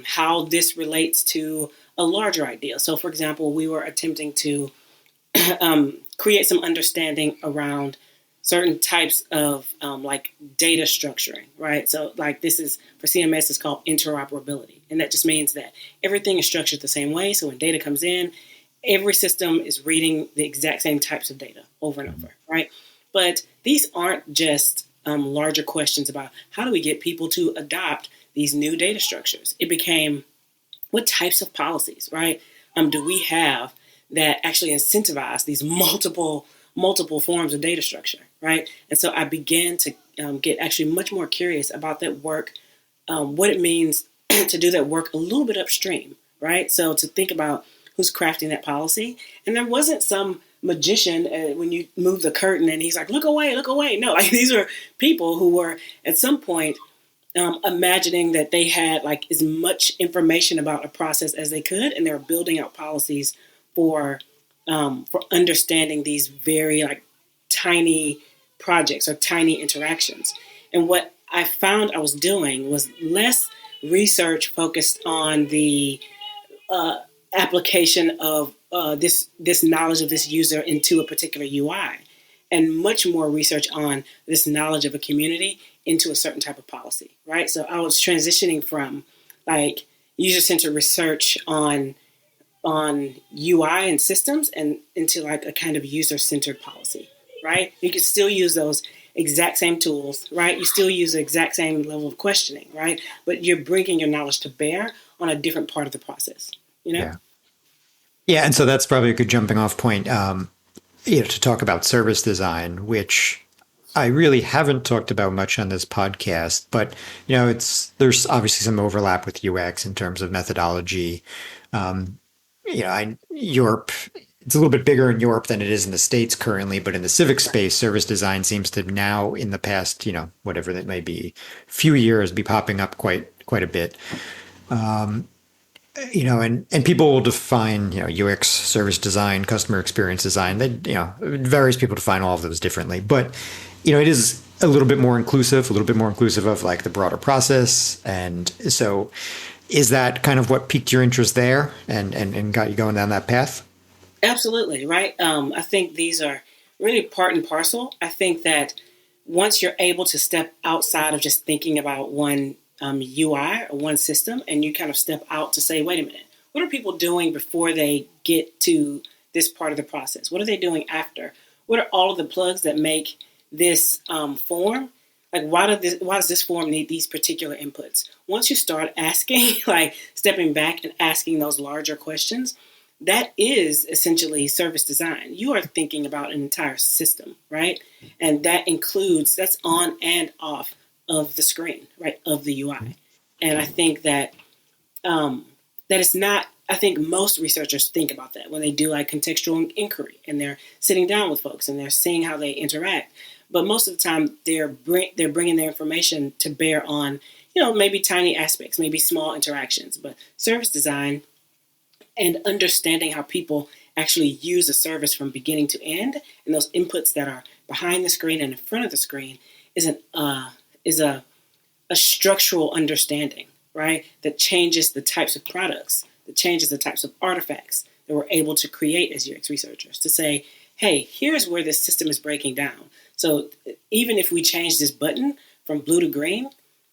how this relates to a larger idea. So, for example, we were attempting to create some understanding around certain types of data structuring, right? So this is, for CMS, it's called interoperability. And that just means that everything is structured the same way. So when data comes in, every system is reading the exact same types of data over and over, right? But these aren't just larger questions about how do we get people to adopt these new data structures. It became, what types of policies, right, do we have that actually incentivize these multiple forms of data structure, right? And so I began to get actually much more curious about that work, what it means to do that work a little bit upstream, right? So to think about who's crafting that policy. And there wasn't some magician when you move the curtain and he's like, look away. No, these are people who were at some point imagining that they had as much information about a process as they could, and they were building out policies for understanding these very tiny projects or tiny interactions. And what I found I was doing was less research focused on the application of this knowledge of this user into a particular UI, and much more research on this knowledge of a community into a certain type of policy, right? So I was transitioning from user-centered research on UI and systems and into a kind of user-centered policy, right? You can still use those exact same tools, right? You still use the exact same level of questioning, right? But you're bringing your knowledge to bear on a different part of the process, you know? Yeah. Yeah. And so that's probably a good jumping off point, to talk about service design, which I really haven't talked about much on this podcast, but there's obviously some overlap with UX in terms of methodology. Europe, it's a little bit bigger in Europe than it is in the States currently, but in the civic space, service design seems to now, in the past, whatever that may be, few years, be popping up quite a bit. And people will define, UX, service design, customer experience design. Various people define all of those differently, but it is a little bit more inclusive of like the broader process. And so, is that kind of what piqued your interest there and got you going down that path? Absolutely, right. I think these are really part and parcel. I think that once you're able to step outside of just thinking about one UI or one system, and you kind of step out to say, wait a minute, what are people doing before they get to this part of the process? What are they doing after? What are all of the plugs that make this form? Like, why does this form need these particular inputs? Once you start asking, like stepping back and asking those larger questions, that is essentially service design. You are thinking about an entire system, right? And that's on and off of the screen, right, of the UI. And I think that that is not, I think most researchers think about that when they do like contextual inquiry and they're sitting down with folks and they're seeing how they interact. But most of the time they're bringing their information to bear on, maybe tiny aspects, maybe small interactions. But service design and understanding how people actually use a service from beginning to end, and those inputs that are behind the screen and in front of the screen is a structural understanding, right? That changes the types of products, that changes the types of artifacts that we're able to create as UX researchers to say, hey, here's where this system is breaking down. So even if we change this button from blue to green,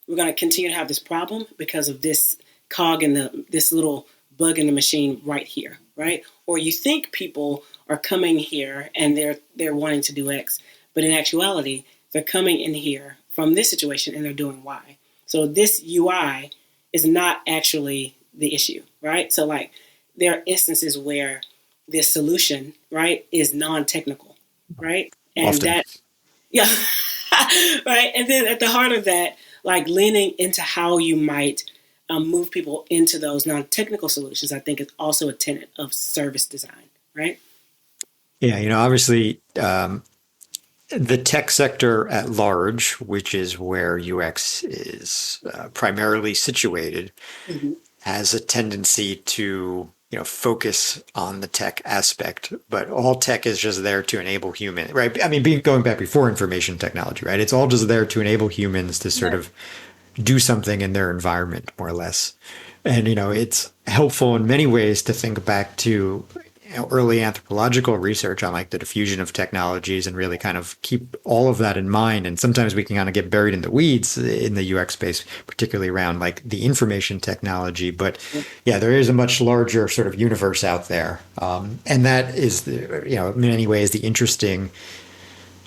we're going to continue to have this problem because of this cog in this little bug in the machine right here, right? Or you think people are coming here and they're wanting to do X, but in actuality, they're coming in here from this situation and they're doing Y. So this UI is not actually the issue, right? So like there are instances where this solution, right, is non-technical, right? And Often. right? And then at the heart of that, like leaning into how you might move people into those non-technical solutions, I think is also a tenet of service design, right? Yeah, obviously the tech sector at large, which is where UX is primarily situated, has a tendency to focus on the tech aspect, but all tech is just there to enable human, right? I mean, going back before information technology, right? It's all just there to enable humans to sort of do something in their environment, more or less. And, it's helpful in many ways to think back to early anthropological research on like the diffusion of technologies and really kind of keep all of that in mind. And sometimes we can kind of get buried in the weeds in the UX space, particularly around like the information technology. But yeah, there is a much larger sort of universe out there. And that is, in many ways, the interesting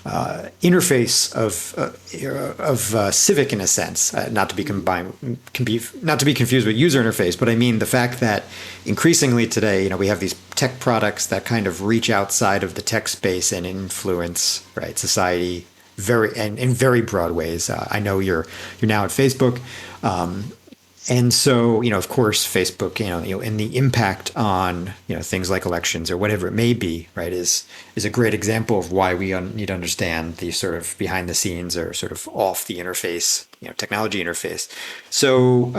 interface of civic in a sense, not to be confused with user interface, but I mean the fact that increasingly today, we have these tech products that kind of reach outside of the tech space and influence, right, society in very broad ways. I know you're now at Facebook. And so, of course, Facebook, and the impact on, things like elections or whatever it may be, right, is a great example of why we need to understand the sort of behind the scenes or sort of off the interface, technology interface. So,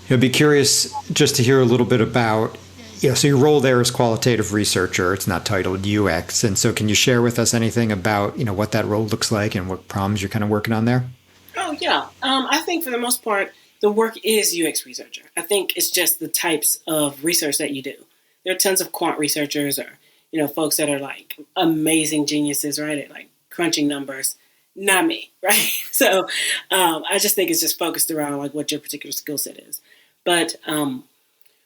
I'd be curious just to hear a little bit about, so your role there as qualitative researcher, it's not titled UX. And so can you share with us anything about, what that role looks like and what problems you're kind of working on there? Oh, yeah. I think for the most part, the work is UX researcher. I think it's just the types of research that you do. There are tons of quant researchers or, folks that are like amazing geniuses, right? At like crunching numbers. Not me, right? So I just think it's just focused around like what your particular skill set is. But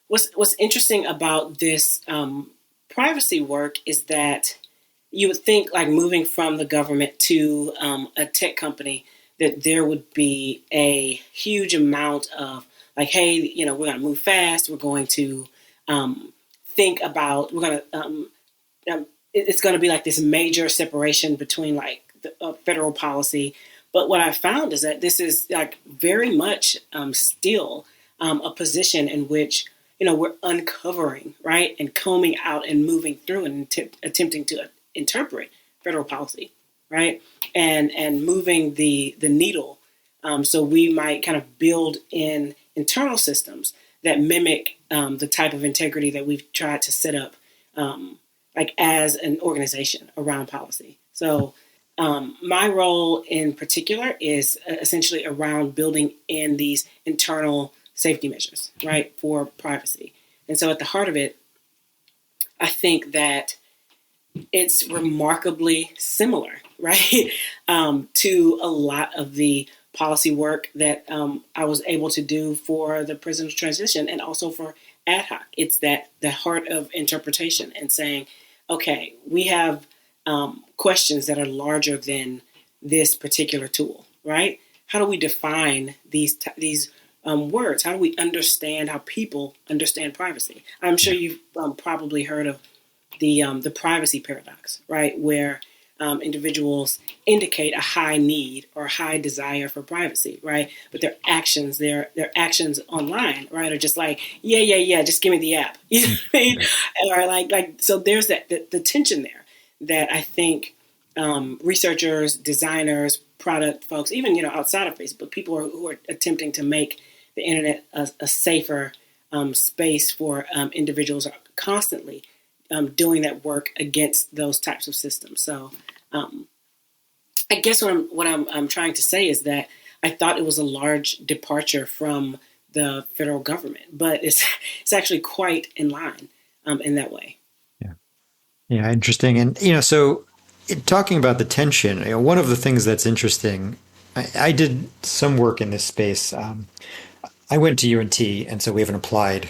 what's interesting about this privacy work is that you would think like moving from the government to a tech company that there would be a huge amount of like, hey, you know, we're going to move fast. We're going to think about, it's going to be like this major separation between like the federal policy. But what I found is that this is like very much still a position in which, you know, we're uncovering, right, and combing out and moving through and attempting to interpret federal policy, right, and moving the needle. So we might kind of build in internal systems that mimic the type of integrity that we've tried to set up, like as an organization around policy. So my role in particular is essentially around building in these internal safety measures, right, for privacy. And so at the heart of it, I think that it's remarkably similar, right, to a lot of the policy work that I was able to do for the presidential transition and also for ad hoc. It's that the heart of interpretation and saying, okay, we have questions that are larger than this particular tool, right? How do we define these words? How do we understand how people understand privacy? I'm sure you've probably heard of the privacy paradox, right? Where individuals indicate a high need or a high desire for privacy, right? But their actions online, right, are just like, yeah, just give me the app, you know what I mean? Or like, so there's the tension there that I think researchers, designers, product folks, even, you know, outside of Facebook, people who are attempting to make the internet a safer space for individuals are constantly doing that work against those types of systems. So I guess what I'm trying to say is that I thought it was a large departure from the federal government, but it's actually quite in line in that way. Yeah, interesting. And, you know, so talking about the tension, you know, one of the things that's interesting, I did some work in this space. I went to UNT, and so we have an applied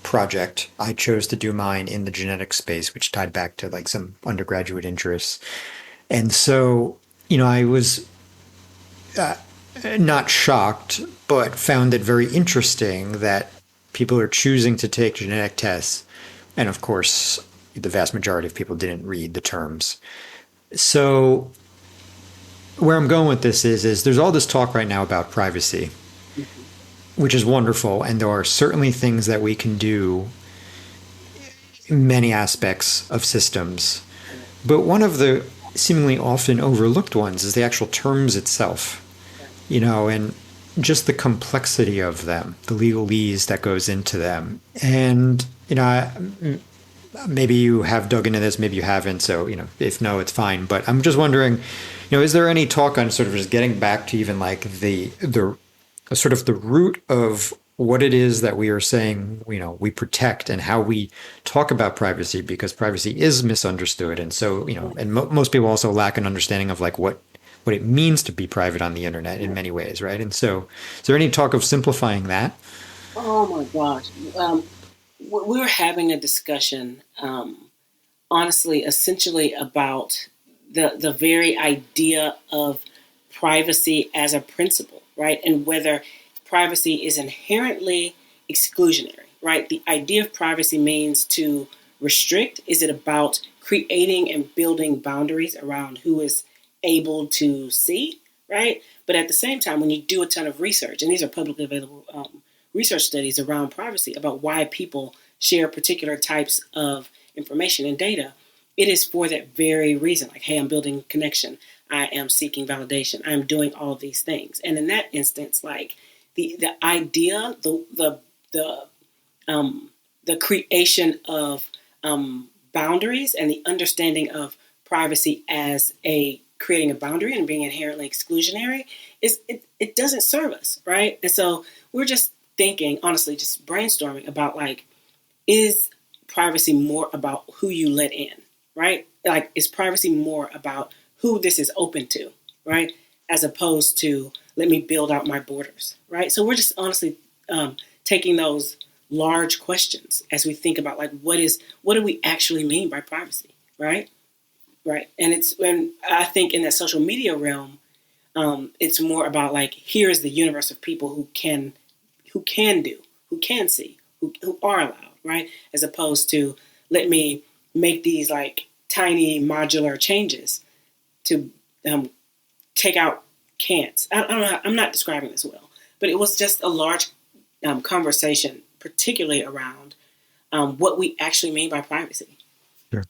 project. I chose to do mine in the genetic space, which tied back to like some undergraduate interests. And so, you know, I was not shocked, but found it very interesting that people are choosing to take genetic tests. And of course, the vast majority of people didn't read the terms. So where I'm going with this is there's all this talk right now about privacy, which is wonderful. And there are certainly things that we can do in many aspects of systems. But one of the seemingly often overlooked ones is the actual terms itself, you know, and just the complexity of them, the legalese that goes into them. And, you know, maybe you have dug into this, maybe you haven't. So, you know, if no, it's fine. But I'm just wondering, you know, is there any talk on sort of just getting back to even like the sort of the root of what it is that we are saying, you know, we protect and how we talk about privacy, because privacy is misunderstood. And so, you know, and most people also lack an understanding of like what it means to be private on the internet in many ways, right? And so is there any talk of simplifying that? Oh my gosh. We were having a discussion, honestly, essentially about the very idea of privacy as a principle, right? And whether privacy is inherently exclusionary, right? The idea of privacy means to restrict. Is it about creating and building boundaries around who is able to see, right? But at the same time, when you do a ton of research, and these are publicly available research studies around privacy about why people share particular types of information and data, it is for that very reason. Like, hey, I'm building connection. I am seeking validation. I'm doing all of these things. And in that instance, like the idea, the creation of boundaries and the understanding of privacy as creating a boundary and being inherently exclusionary it doesn't serve us, right? And so we're just thinking, honestly, just brainstorming about like, is privacy more about who you let in, right? Like, is privacy more about who this is open to, right? As opposed to, let me build out my borders, right? So we're just honestly taking those large questions as we think about like, what do we actually mean by privacy, right? Right. And I think in that social media realm, it's more about like, here is the universe of people who can do, who can see, who are allowed, right? As opposed to, let me make these like tiny modular changes to take out can'ts. I don't know. I'm not describing this well, but it was just a large conversation, particularly around what we actually mean by privacy. Sure.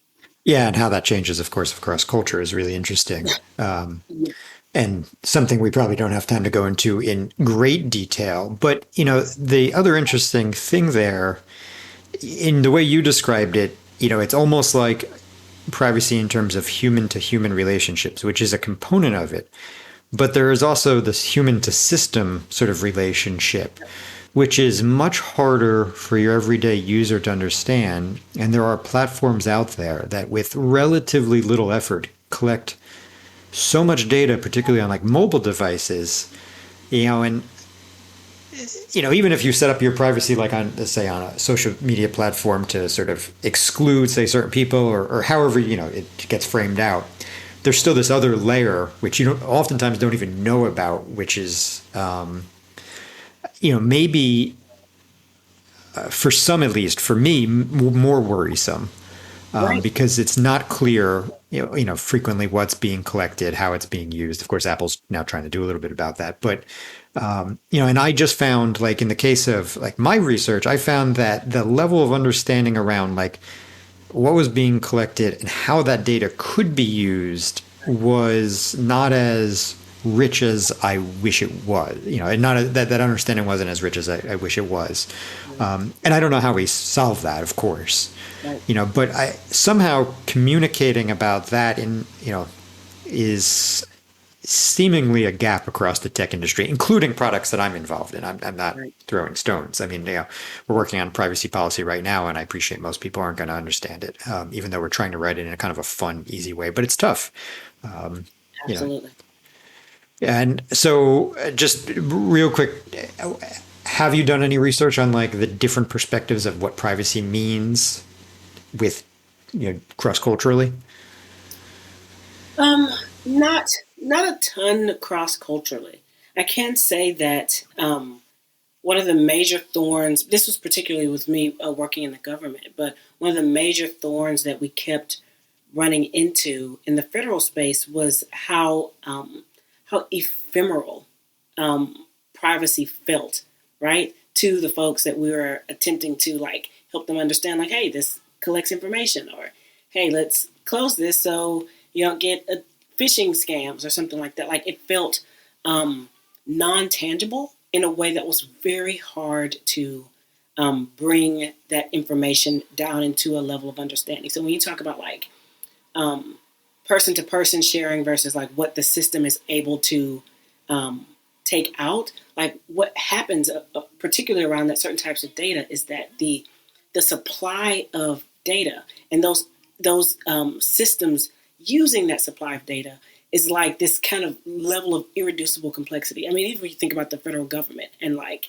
Yeah, and how that changes, of course, across culture is really interesting. And something we probably don't have time to go into in great detail. But, the other interesting thing there, in the way you described it, it's almost like privacy in terms of human to human relationships, which is a component of it. But there is also this human to system sort of relationship, which is much harder for your everyday user to understand. And there are platforms out there that with relatively little effort collect so much data, particularly on like mobile devices, and even if you set up your privacy like on, let's say, on a social media platform to sort of exclude, say, certain people or however, it gets framed out, there's still this other layer which you oftentimes don't even know about, which is, maybe for some, at least for me, more worrisome. Right. Because it's not clear, frequently what's being collected, how it's being used. Of course, Apple's now trying to do a little bit about that. But, and I just found, like, in the case of like my research, I found that the level of understanding around like what was being collected and how that data could be used was not as rich as I wish it was, and that understanding wasn't as rich as I wish it was. And I don't know how we solve that, of course. Right. But somehow communicating about that is seemingly a gap across the tech industry, including products that I'm involved in. I'm not throwing stones. I mean, we're working on privacy policy right now, and I appreciate most people aren't going to understand it, even though we're trying to write it in a kind of a fun, easy way. But it's tough. Absolutely. And so, just real quick, have you done any research on like the different perspectives of what privacy means with cross-culturally? Not a ton cross-culturally. I can say that one of the major thorns, this was particularly with me working in the government, but one of the major thorns that we kept running into in the federal space was how ephemeral privacy felt, right? To the folks that we were attempting to like help them understand, like, hey, this collects information, or hey, let's close this so you don't get phishing scams or something like that. Like, it felt non-tangible in a way that was very hard to bring that information down into a level of understanding. So when you talk about like person-to-person sharing versus like what the system is able to take out, like what happens, particularly around that certain types of data, is that the supply of data and those systems using that supply of data is like this kind of level of irreducible complexity. I mean, even when you think about the federal government and like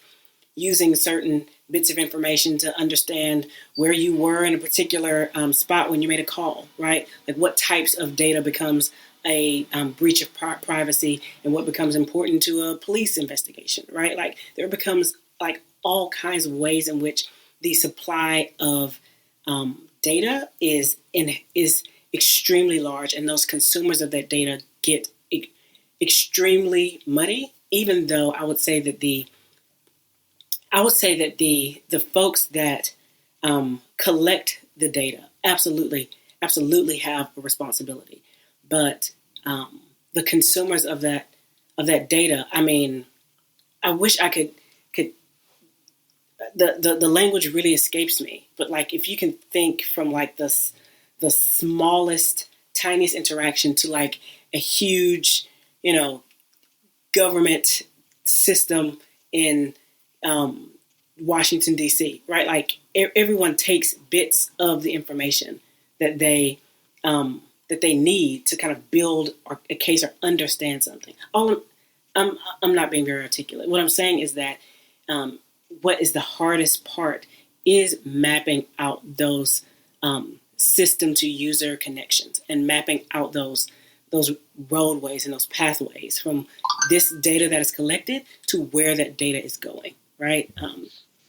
using certain bits of information to understand where you were in a particular spot when you made a call, right? Like what types of data becomes a breach of privacy and what becomes important to a police investigation, right? Like there becomes like all kinds of ways in which the supply of data is extremely large, and those consumers of that data get extremely muddy. Even though I would say that the folks that collect the data absolutely have a responsibility, but the consumers of that data, I mean, I wish I could. The language really escapes me, but like if you can think from like the smallest, tiniest interaction to like a huge, government system in Washington, D.C., right? Like everyone takes bits of the information that they need to kind of build a case or understand something. I'm not being very articulate. What I'm saying is that what is the hardest part is mapping out those system to user connections and mapping out those roadways and those pathways from this data that is collected to where that data is going, right?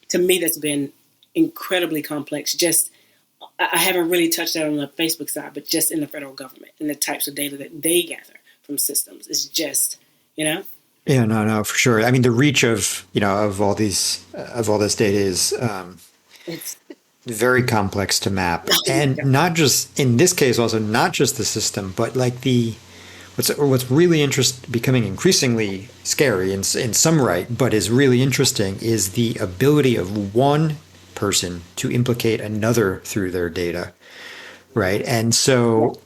To me, that's been incredibly complex. Just, I haven't really touched that on the Facebook side, but just in the federal government and the types of data that they gather from systems is just, Yeah, no, for sure. I mean, the reach of all this data is it's very complex to map, and not just in this case, also not just the system, but like what's really becoming increasingly scary in some right, but is really interesting is the ability of one person to implicate another through their data, right? And so,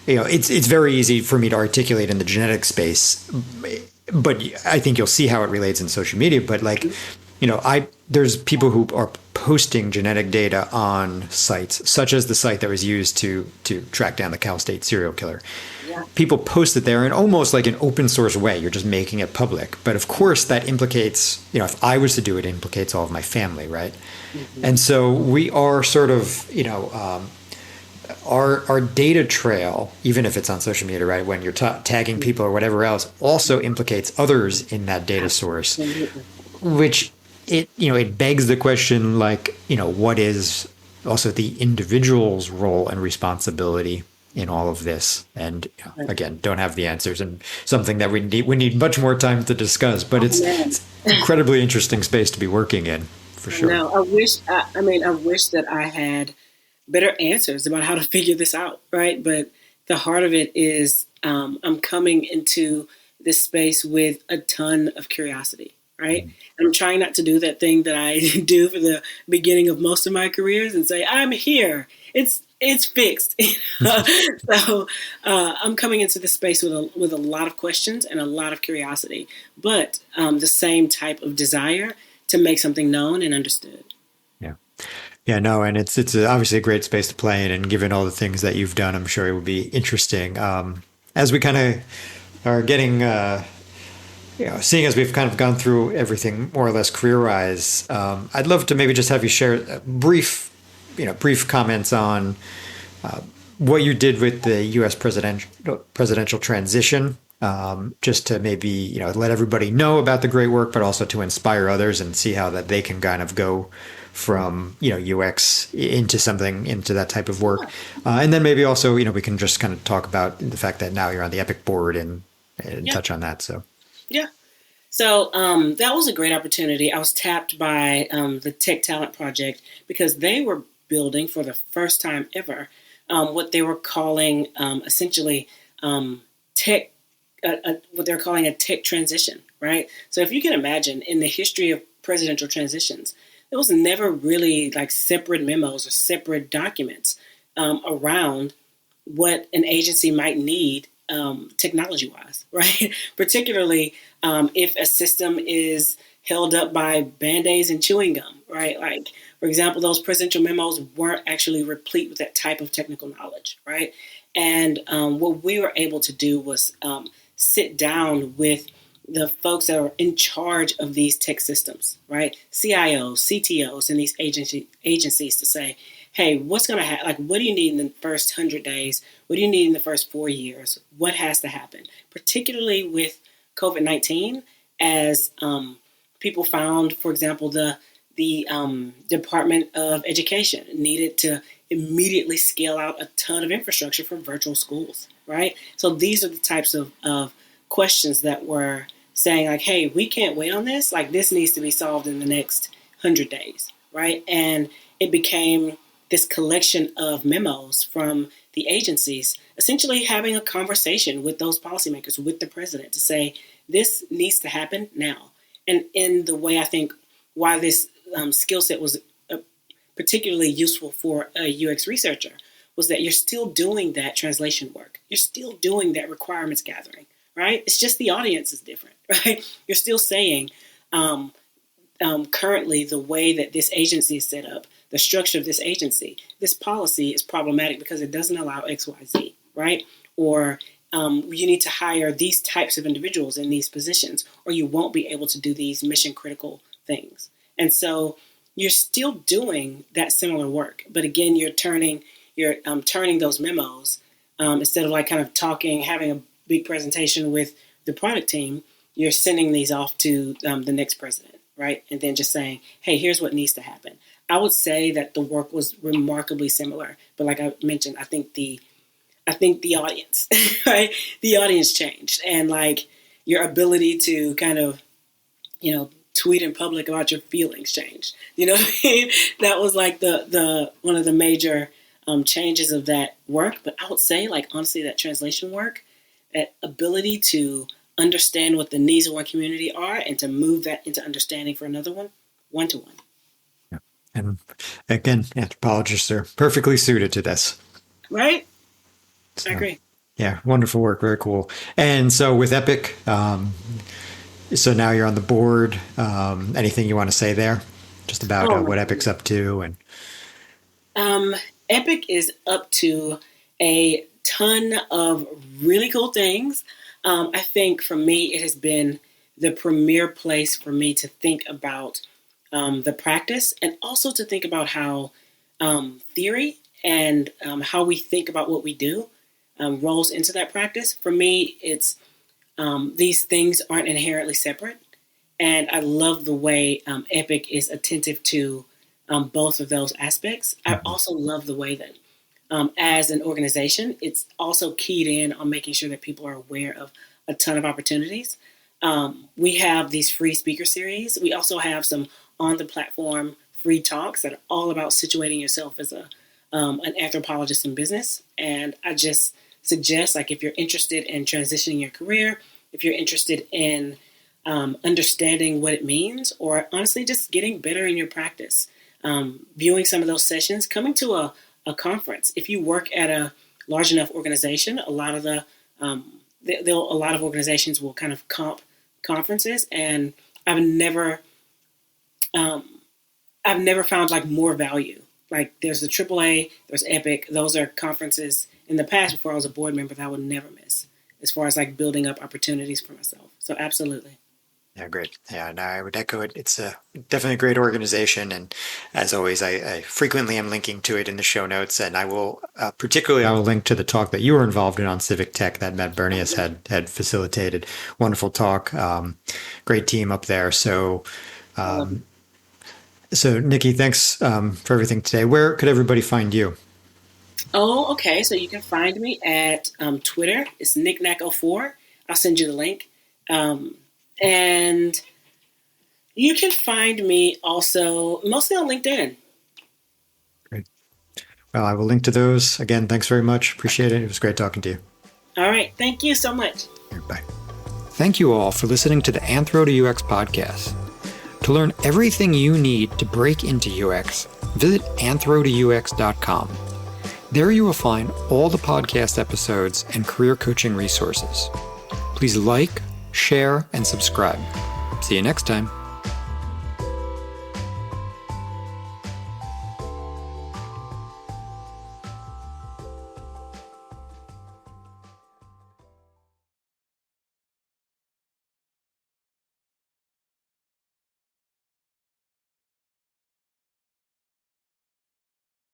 it's very easy for me to articulate in the genetic space, but I think you'll see how it relates in social media. But there's people who are posting genetic data on sites, such as the site that was used to track down the Cal State serial killer. Yeah. People post it there in almost like an open source way. You're just making it public. But of course, that implicates, if I was to do it, it implicates all of my family, right? Mm-hmm. And so we are sort of, our data trail, even if it's on social media, right, when you're tagging people or whatever else, also implicates others in that data source, which it begs the question, what is also the individual's role and responsibility in all of this? And again, don't have the answers, and something that we need much more time to discuss. But it's incredibly interesting space to be working in, for sure. No, I wish that I had better answers about how to figure this out, right? But the heart of it is I'm coming into this space with a ton of curiosity, right? I'm trying not to do that thing that I do for the beginning of most of my careers and say, I'm here. It's fixed. So I'm coming into this space with a lot of questions and a lot of curiosity, but the same type of desire to make something known and understood. Yeah, no, and it's obviously a great space to play in, and given all the things that you've done, I'm sure it would be interesting. As we kind of are getting, seeing as we've kind of gone through everything more or less career-wise, I'd love to maybe just have you share brief comments on what you did with the U.S. presidential transition, just to maybe let everybody know about the great work, but also to inspire others and see how that they can kind of go from UX into that type of work, and then maybe also we can just kind of talk about the fact that now you're on the Epic board and touch on that. So that was a great opportunity. I was tapped by the Tech Talent Project because they were building for the first time ever what they were calling essentially tech, what they're calling a tech transition, right? So if you can imagine, in the history of presidential transitions, there was never really separate memos or separate documents around what an agency might need technology-wise, right? Particularly if a system is held up by Band-Aids and chewing gum, right? For example, those presidential memos weren't actually replete with that type of technical knowledge, right? And what we were able to do was sit down with the folks that are in charge of these tech systems, right? CIOs, CTOs, and these agencies to say, hey, what's going to happen? What do you need in the first 100 days? What do you need in the first 4 years? What has to happen? Particularly with COVID-19, as people found, for example, the Department of Education needed to immediately scale out a ton of infrastructure for virtual schools, right? So these are the types of questions that were saying hey, we can't wait on this. This needs to be solved in the next 100 days, right? And it became this collection of memos from the agencies, essentially having a conversation with those policymakers, with the president, to say, this needs to happen now. And in the way I think why this skill set was particularly useful for a UX researcher was that you're still doing that translation work. You're still doing that requirements gathering, right? It's just the audience is different, right? You're still saying currently the way that this agency is set up, the structure of this agency, this policy is problematic because it doesn't allow X, Y, Z, right? Or you need to hire these types of individuals in these positions, or you won't be able to do these mission critical things. And so you're still doing that similar work. But again, you're turning you're turning those memos instead of like kind of talking, having a big presentation with the product team. You're sending these off to the next president, right? And then just saying, hey, here's what needs to happen. I would say that the work was remarkably similar, but like I mentioned, I think the audience, right? The audience changed, and like your ability to kind of, tweet in public about your feelings changed. You know what I mean? That was like the one of the major changes of that work. But I would say, like, honestly, that translation work, that ability to understand what the needs of one community are and to move that into understanding for another one-to-one. Yeah. And again, anthropologists are perfectly suited to this. Right? So, I agree. Yeah, wonderful work. Very cool. And so with Epic, so now you're on the board. Anything you want to say there? Just about what Epic's up to? And Epic is up to a ton of really cool things. I think for me, it has been the premier place for me to think about the practice, and also to think about how theory and how we think about what we do rolls into that practice. For me, it's these things aren't inherently separate. And I love the way Epic is attentive to both of those aspects. I also love the way that as an organization, it's also keyed in on making sure that people are aware of a ton of opportunities. We have these free speaker series. We also have some on the platform free talks that are all about situating yourself as an anthropologist in business. And I just suggest, like, if you're interested in transitioning your career, if you're interested in understanding what it means, or honestly just getting better in your practice, viewing some of those sessions, coming to a conference. If you work at a large enough organization, a lot of organizations will kind of comp conferences, and I've never found like more value. Like, there's the AAA, there's Epic. Those are conferences in the past before I was a board member that I would never miss, as far as like building up opportunities for myself. So absolutely. Yeah, great. Yeah, no, I would echo it. It's definitely a great organization. And as always, I frequently am linking to it in the show notes. And I will, particularly, I will link to the talk that you were involved in on civic tech that Matt Bernius had facilitated. Wonderful talk. Great team up there. So, Nikki, thanks for everything today. Where could everybody find you? Oh, okay. So you can find me at Twitter. It's NickNack04. I'll send you the link. And you can find me also mostly on LinkedIn. Great. Well, I will link to those. Again, thanks very much. Appreciate it. It was great talking to you. All right. Thank you so much. Bye. Thank you all for listening to the Anthro to UX podcast. To learn everything you need to break into UX, visit anthro2ux.com. There you will find all the podcast episodes and career coaching resources. Please like, share, and subscribe. See you next time.